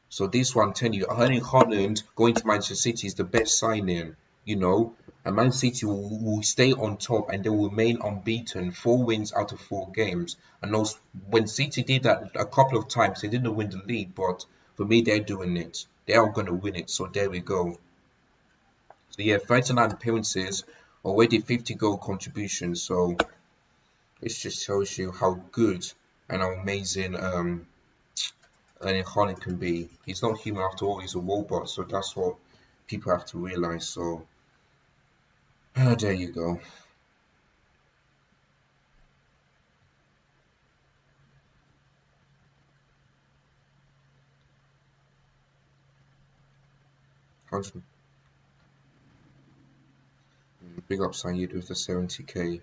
So this one I'm telling you, Erling Haaland going to Manchester City is the best signing. you know, and Man City will stay on top and they will remain unbeaten, 4 wins out of 4 games. And those when City did that a couple of times, they didn't win the league, but for me, they're doing it. They are going to win it. So there we go. So yeah, 39 appearances, already 50 goal contributions. So it just shows you how good and how amazing Erling Haaland can be. He's not human after all, he's a robot. So that's what people have to realize. So there you go. Big up Sayed with the 70k.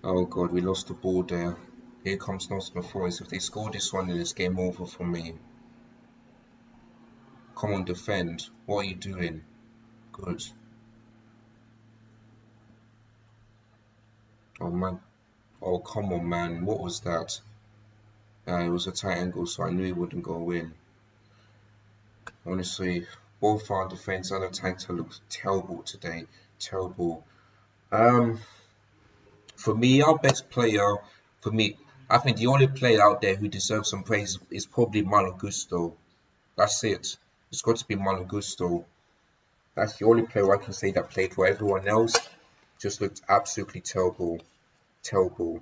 Oh god, we lost the ball there. Here comes Nottingham Forest. If they score this one, then it's game over for me. Come on, defend. What are you doing? Good. Oh man. Oh come on, man. What was that? It was a tight angle, so I knew he wouldn't go in. Honestly, both our defense and attack looked terrible today. Terrible. Um, for me, our best player, for me, I think the only player out there who deserves some praise is probably Malo Gusto. That's it. It's got to be Malo Gusto. That's the only player I can say that played for. Everyone else just looked absolutely terrible. Terrible.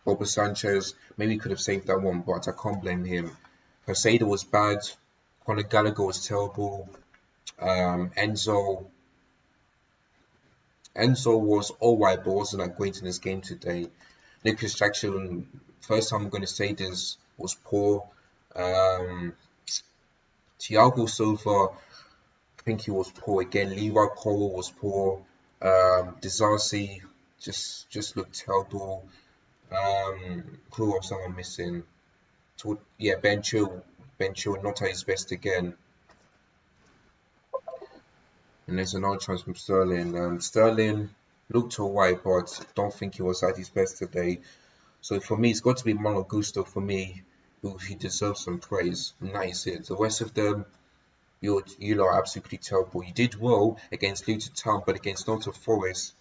Robert Sanchez maybe could have saved that one, but I can't blame him. Casado was bad. Conor Gallagher was terrible. Enzo was alright, but wasn't that great in this game today. Nicholas Jackson, first time I'm going to say this, was poor. Um, Thiago Silva, I think he was poor again. Leroy Cole was poor. Disasi just looked terrible. Who else am I missing? Yeah, Ben Chil not at his best again. And there's another chance from Sterling. Sterling looked alright, but don't think he was at his best today. So for me, it's got to be Malo Gusto for me, who he deserves some praise. Nice it. The rest of them, you lot are absolutely terrible. You did well against Luton Town, but against Nottingham Forest,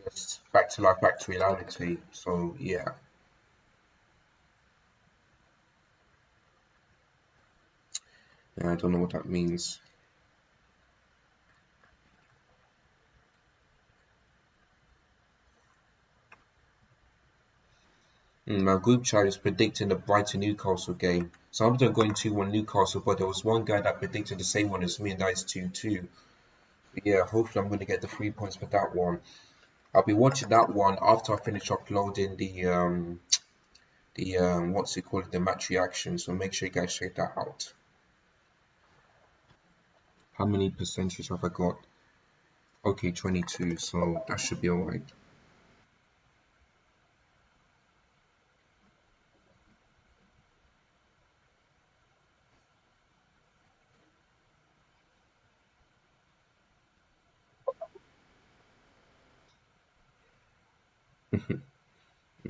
just back to life, back to reality. So yeah. I don't know what that means. My group chat is predicting the Brighton Newcastle game. So I'm going 2-1 Newcastle, but there was one guy that predicted the same one as me, and that is 2-2. Yeah, hopefully I'm going to get the 3 points for that one. I'll be watching that one after I finish uploading the what's it called, the match reaction. So make sure you guys check that out. How many percentage have I got? Okay, 22. So that should be alright.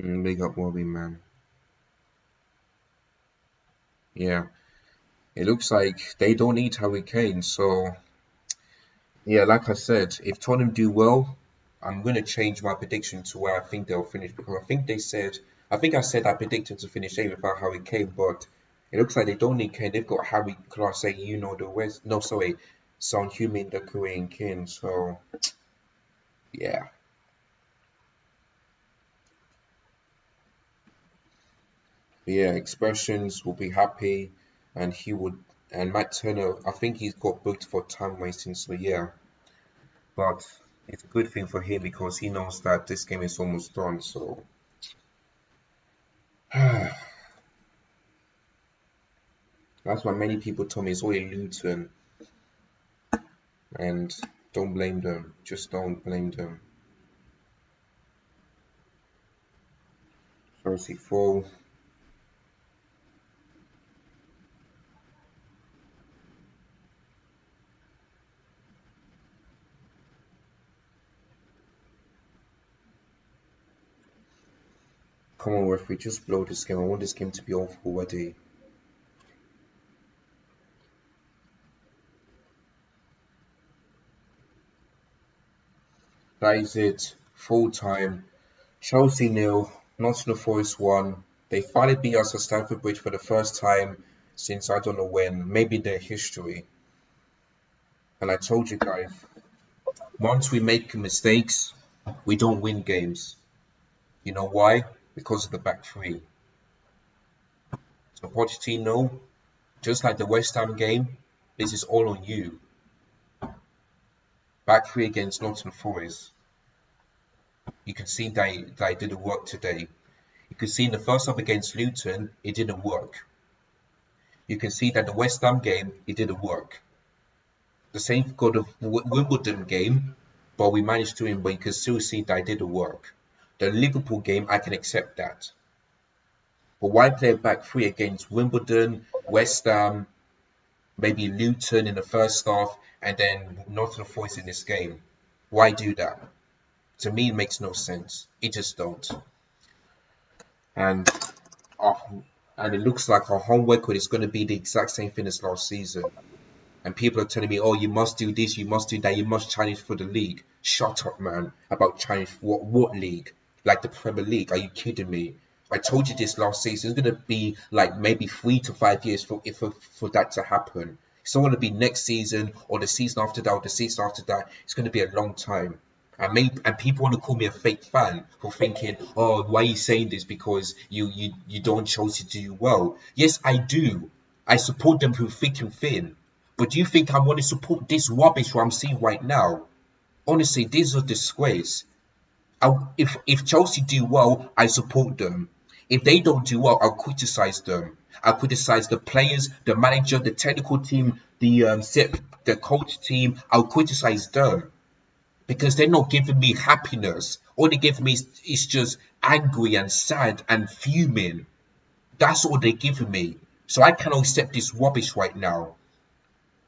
Big up Bobby, man. Yeah, it looks like they don't need Harry Kane. So yeah, like I said, if Tottenham do well, I'm gonna change my prediction to where I think they'll finish, because I think I said I predicted to finish 8 without Harry Kane, but it looks like they don't need Kane. They've got Harry, Class A, you know the West. No, sorry, Son Heung-min, the Korean King. So yeah, yeah, expressions will be happy, and he would, and Matt Turner, I think he's got booked for time wasting. So yeah, but it's a good thing for him because he knows that this game is almost done. So. That's why many people told me it's always Luton, and don't blame them. Just don't blame them. Chelsea fall. Come on, referee, just blow this game. I want this game to be over already. That is it. Full time. Chelsea nil. Nottingham Forest 1. They finally beat us at Stamford Bridge for the first time since I don't know when, maybe their history. And I told you guys, once we make mistakes, we don't win games. You know why? Because of the back three. So Pochettino, just like the West Ham game, this is all on you. Back three against Nottingham Forest. You can see that didn't work today. You can see in the first half against Luton, it didn't work. You can see that the West Ham game, it didn't work. The same for the Wimbledon game, but we managed to win, but you can still see that it didn't work. The Liverpool game, I can accept that. But why play back three against Wimbledon, West Ham, maybe Luton in the first half, and then Nottingham Forest in this game? Why do that? To me, it makes no sense. It just don't. And it looks like our home record is going to be the exact same thing as last season. And people are telling me, oh, you must do this, you must do that, you must challenge for the league. Shut up, man. About challenge for what league? Like the Premier League? Are you kidding me? I told you this last season. It's going to be like maybe 3 to 5 years for that to happen. It's not going to be next season or the season after that or the season after that. It's going to be a long time. And people want to call me a fake fan for thinking, oh, why are you saying this? Because you don't want Chelsea to do well. Yes, I do. I support them through thick and thin. But do you think I want to support this rubbish what I'm seeing right now? Honestly, this is a disgrace. If Chelsea do well, I support them. If they don't do well, I'll criticize them. I'll criticize the players, the manager, the technical team, the coach team. I'll criticize them. Because they're not giving me happiness. All they give me is just angry and sad and fuming. That's all they're giving me. So I cannot accept this rubbish right now.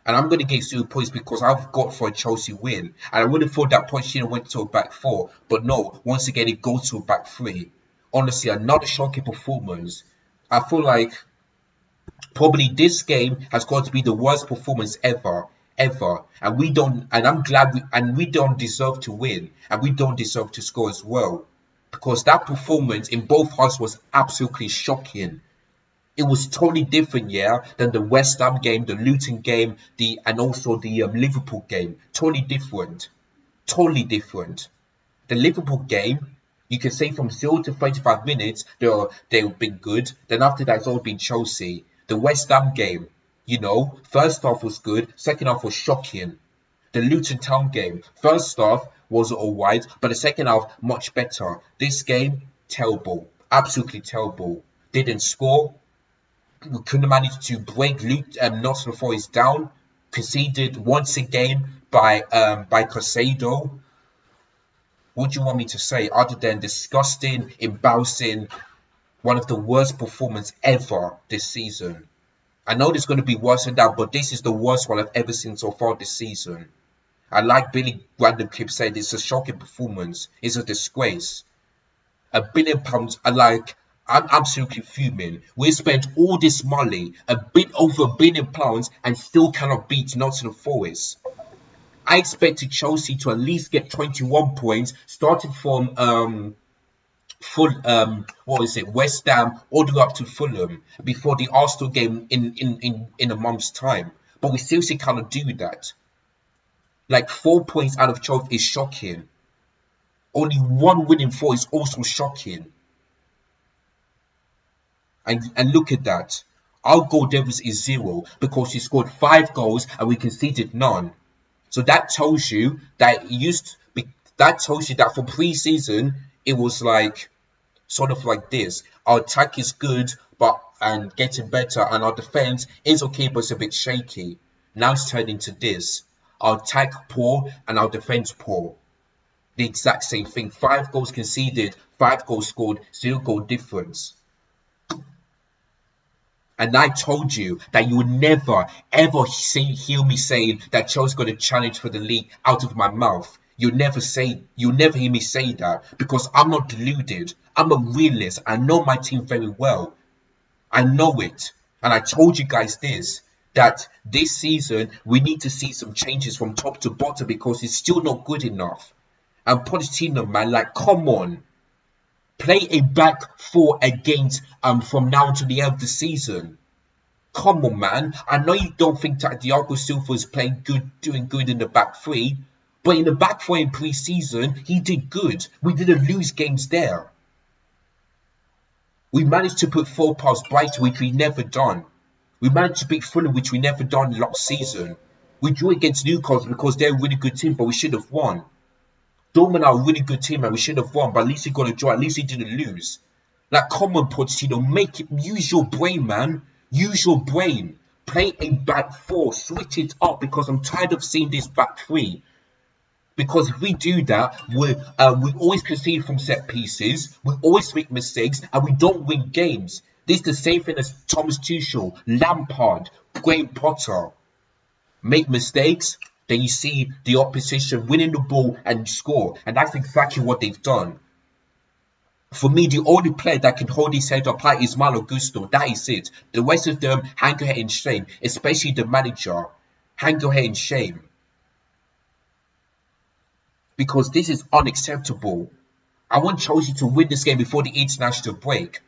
And I'm going to get 0 points because I've got for a Chelsea win. And I would have thought that Pochettino went to a back four. But no, once again, it goes to a back three. Honestly, another shocking performance. I feel like probably this game has got to be the worst performance ever. And we don't deserve to win, and we don't deserve to score as well, because that performance in both halves was absolutely shocking. It was totally different, than the West Ham game, the Luton game, and also the Liverpool game. Totally different. The Liverpool game, you can say from 0 to 35 minutes they've been good. Then after that, it's all been Chelsea. The West Ham game. First half was good, second half was shocking. The Luton Town game, first half was alright, but the second half much better. This game, terrible, absolutely terrible. Didn't score, we couldn't manage to break Nottingham Forest down. Conceded once again by Casado. What do you want me to say other than disgusting, embarrassing, one of the worst performances ever this season? I know there's going to be worse than that, but this is the worst one I've ever seen so far this season. I like Billy Random Clip said, it's a shocking performance. It's a disgrace. £1 billion, I'm absolutely fuming. We spent all this money, a bit over £1 billion, and still cannot beat Nottingham Forest. I expected Chelsea to at least get 21 points, starting from West Ham all the way up to Fulham before the Arsenal game in a month's time. But we seriously cannot do that. Like 4 points out of 12 is shocking. Only 1 win in 4 is also shocking. And look at that. Our goal difference is 0 because he scored 5 goals and we conceded none. So that tells you that for pre-season it was like sort of like this. Our attack is good and getting better, and our defense is okay but it's a bit shaky. Now it's turned into this. Our attack poor and our defense poor. The exact same thing. 5 goals conceded, 5 goals scored, 0 goal difference. And I told you that you would never, ever hear me saying that Chelsea's going to challenge for the league out of my mouth. You'll never hear me say that, because I'm not deluded. I'm a realist. I know my team very well. I know it. And I told you guys that this season we need to see some changes from top to bottom, because it's still not good enough. And Pochettino, man, like, come on. Play a back four against from now to the end of the season. Come on, man. I know you don't think that Thiago Silva is doing good in the back three, but in the back four in pre-season, he did good. We didn't lose games there. We managed to put 4 past Brighton, which we never done. We managed to beat Fulham, which we never done last season. We drew against Newcastle because they're a really good team, but we should have won. Dortmund are a really good team and we should have won, but at least we got a draw. At least we didn't lose. Like, come on, Pochettino, use your brain, man. Use your brain. Play a back four. Switch it up, because I'm tired of seeing this back three. Because if we do that, we always concede from set pieces, we always make mistakes, and we don't win games. This is the same thing as Thomas Tuchel, Lampard, Graham Potter. Make mistakes, then you see the opposition winning the ball and score. And that's exactly what they've done. For me, the only player that can hold his head up high is Malo Gusto. That is it. The rest of them hang your head in shame, especially the manager. Hang your head in shame. Because this is unacceptable. I want Chelsea to win this game before the international break.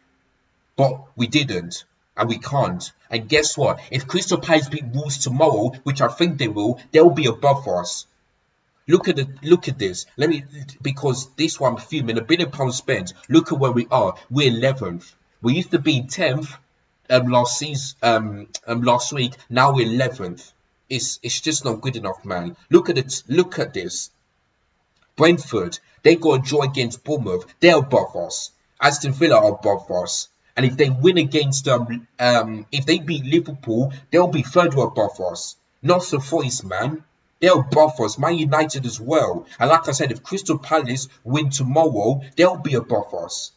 But we didn't. And we can't. And guess what? If Crystal Palace beat Wolves tomorrow, which I think they will, they'll be above us. Look at this. Because this one, I'm fuming. £1 billion spent. Look at where we are. We're 11th. We used to be 10th last week. Now we're 11th. It's just not good enough, man. Look at it. Look at this. Brentford, they got a draw against Bournemouth. They're above us. Aston Villa are above us. And if they win against if they beat Liverpool, they'll be further above us. Not so Forest, man. They're above us. Man United as well. And like I said, if Crystal Palace win tomorrow, they'll be above us.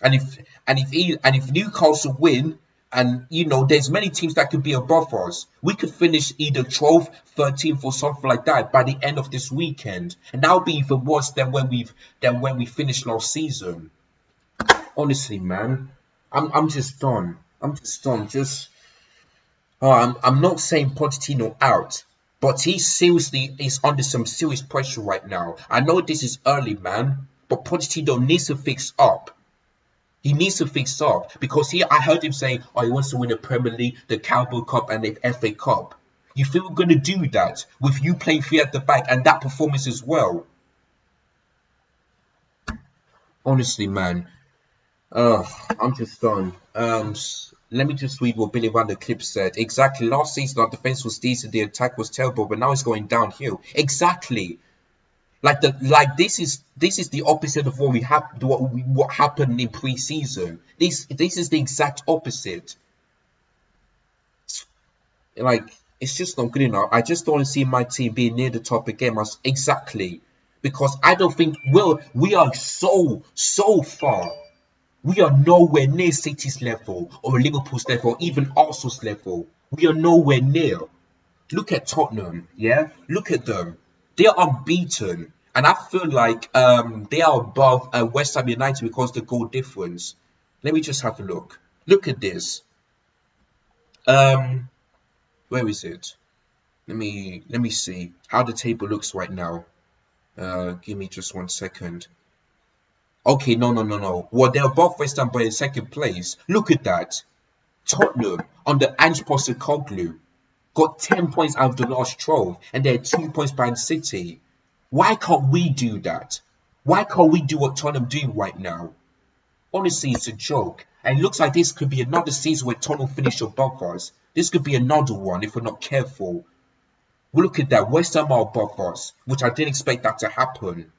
And if Newcastle win, and there's many teams that could be above us. We could finish either 12th, 13th, or something like that by the end of this weekend, and that'll be even worse than when we finished last season. Honestly, man, I'm just done. I'm not saying Pochettino out, but he seriously is under some serious pressure right now. I know this is early, man, but Pochettino needs to fix up. He needs to fix up, because I heard him say, he wants to win the Premier League, the Carabao Cup, and the FA Cup. You think we're going to do that with you playing 3 at the back and that performance as well? Honestly, man, I'm just done. Let me just read what Billy Van der Clip said. Exactly. Last season our defense was decent, the attack was terrible, but now it's going downhill. Exactly. This is the opposite of what happened in pre-season. This is the exact opposite. It's just not good enough. I just don't want to see my team being near the top again. Exactly, because I don't think we are so far. We are nowhere near City's level, or Liverpool's level, or even Arsenal's level. We are nowhere near. Look at Tottenham, yeah? Look at them. They are unbeaten. And I feel like they are above West Ham United because of the goal difference. Let me just have a look. Look at this. Where is it? Let me see how the table looks right now. Give me just 1 second. Okay, no. Well, they're above West Ham by in second place. Look at that. Tottenham, under Ange Postecoglou, got 10 points out of the last 12, and they're 2 points behind City. Why can't we do that? Why can't we do what Tottenham do right now? Honestly, it's a joke. And it looks like this could be another season where Tottenham finish above us. This could be another one if we're not careful. Well, look at that. West Ham are above us, which I didn't expect that to happen.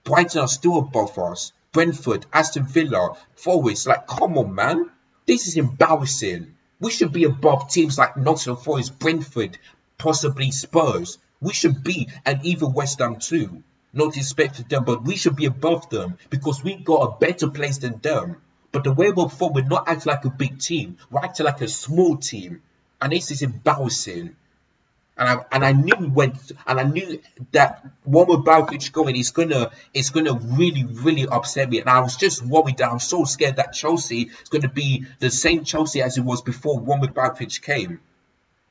Brighton are still above us. Brentford, Aston Villa, Forest. Come on, man. This is embarrassing. We should be above teams like Nottingham Forest, Brentford, possibly Spurs. We should be, and even West Ham too. Not disrespect to them, but we should be above them because we got a better place than them. But the way we're performing, we're not acting like a big team. We're acting like a small team. And this is embarrassing. And I knew that one with Balkovich going it's gonna really really upset me, and I was just worried that I'm so scared that Chelsea is gonna be the same Chelsea as it was before one with Balkovich came.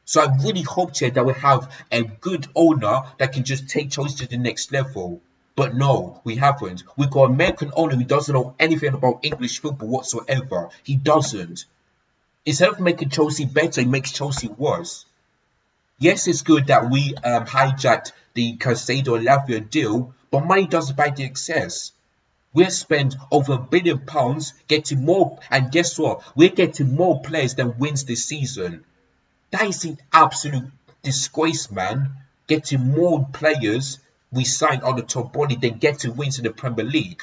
So I really hoped here that we have a good owner that can just take Chelsea to the next level. But no, we haven't. We've got an American owner who doesn't know anything about English football whatsoever. He doesn't. Instead of making Chelsea better, he makes Chelsea worse. Yes, it's good that we hijacked the Casado and Lavia deal, but money doesn't buy the excess. We've spent over £1 billion getting more, and guess what? We're getting more players than wins this season. That is an absolute disgrace, man. Getting more players we signed on the top body than getting wins in the Premier League.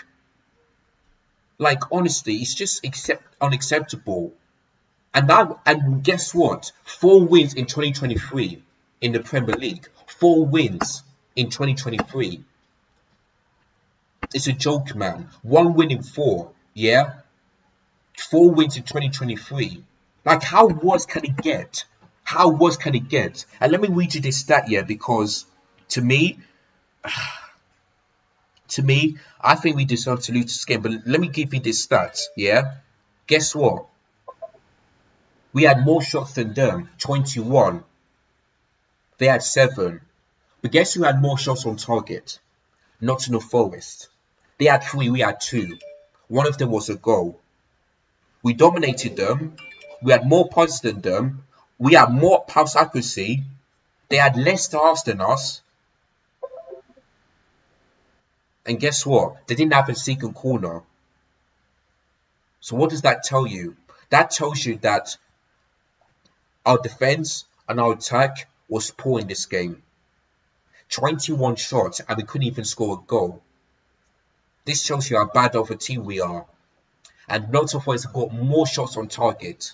Like, honestly, it's just unacceptable. And guess what? 4 wins in 2023 in the Premier League. 4 wins in 2023. It's a joke, man. 1 win in 4, yeah? 4 wins in 2023. Like, how worse can it get? How worse can it get? And let me read you this stat here, because to me, I think we deserve to lose this game. But let me give you this stat, yeah? Guess what? We had more shots than them, 21. They had 7. But guess who had more shots on target? Nottingham Forest. They had 3, we had 2. One of them was a goal. We dominated them. We had more passes than them. We had more pass accuracy. They had less stars than us. And guess what? They didn't have a second corner. So what does that tell you? That tells you that our defense and our attack was poor in this game. 21 shots and we couldn't even score a goal. This shows you how bad of a team we are. And Nottingham Forest have got more shots on target.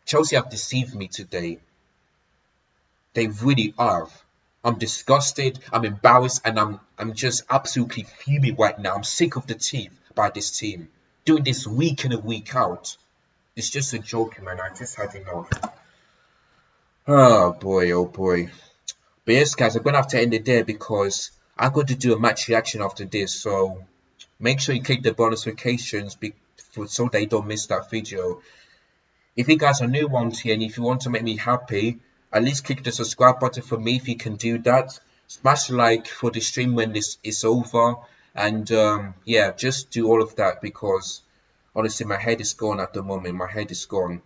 Chelsea have deceived me today. They really have. I'm disgusted, I'm embarrassed, and I'm just absolutely fuming right now. I'm sick of the team, by this team. Doing this week in and week out. It's just a joke, man. I just had enough. Oh boy, oh boy. But yes, guys, I'm going to have to end it there because I've got to do a match reaction after this. So make sure you click the notifications so that you don't miss that video. If you guys are new ones here and if you want to make me happy, at least click the subscribe button for me if you can do that. Smash the like for the stream when this is over. And yeah, just do all of that because honestly my head is gone at the moment. My head is gone.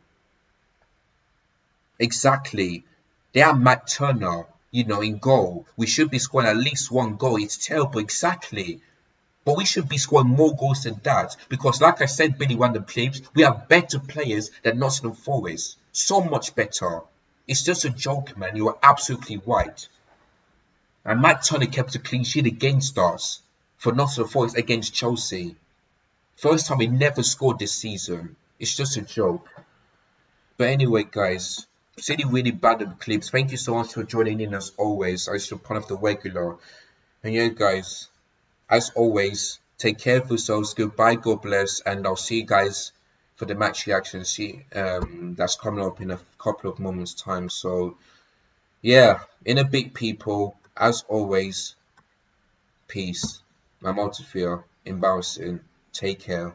Exactly. They are Matt Turner, you know, in goal. We should be scoring at least 1 goal. It's terrible, exactly. But we should be scoring more goals than that. Because like I said, Billy Random Clips, we have better players than Nottingham Forest. So much better. It's just a joke, man. You are absolutely right. And Matt Turner kept a clean sheet against us. For Nottingham Forest against Chelsea. First time he never scored this season. It's just a joke. But anyway, guys. Really bad clips. Thank you so much for joining in as always. I should part of the regular. And yeah, guys. As always, take care of yourselves. Goodbye, God bless, and I'll see you guys for the match reaction. That's coming up in a couple of moments' time. So, yeah, in a bit, people. As always, peace. I'm out of here. Embarrassing. Take care.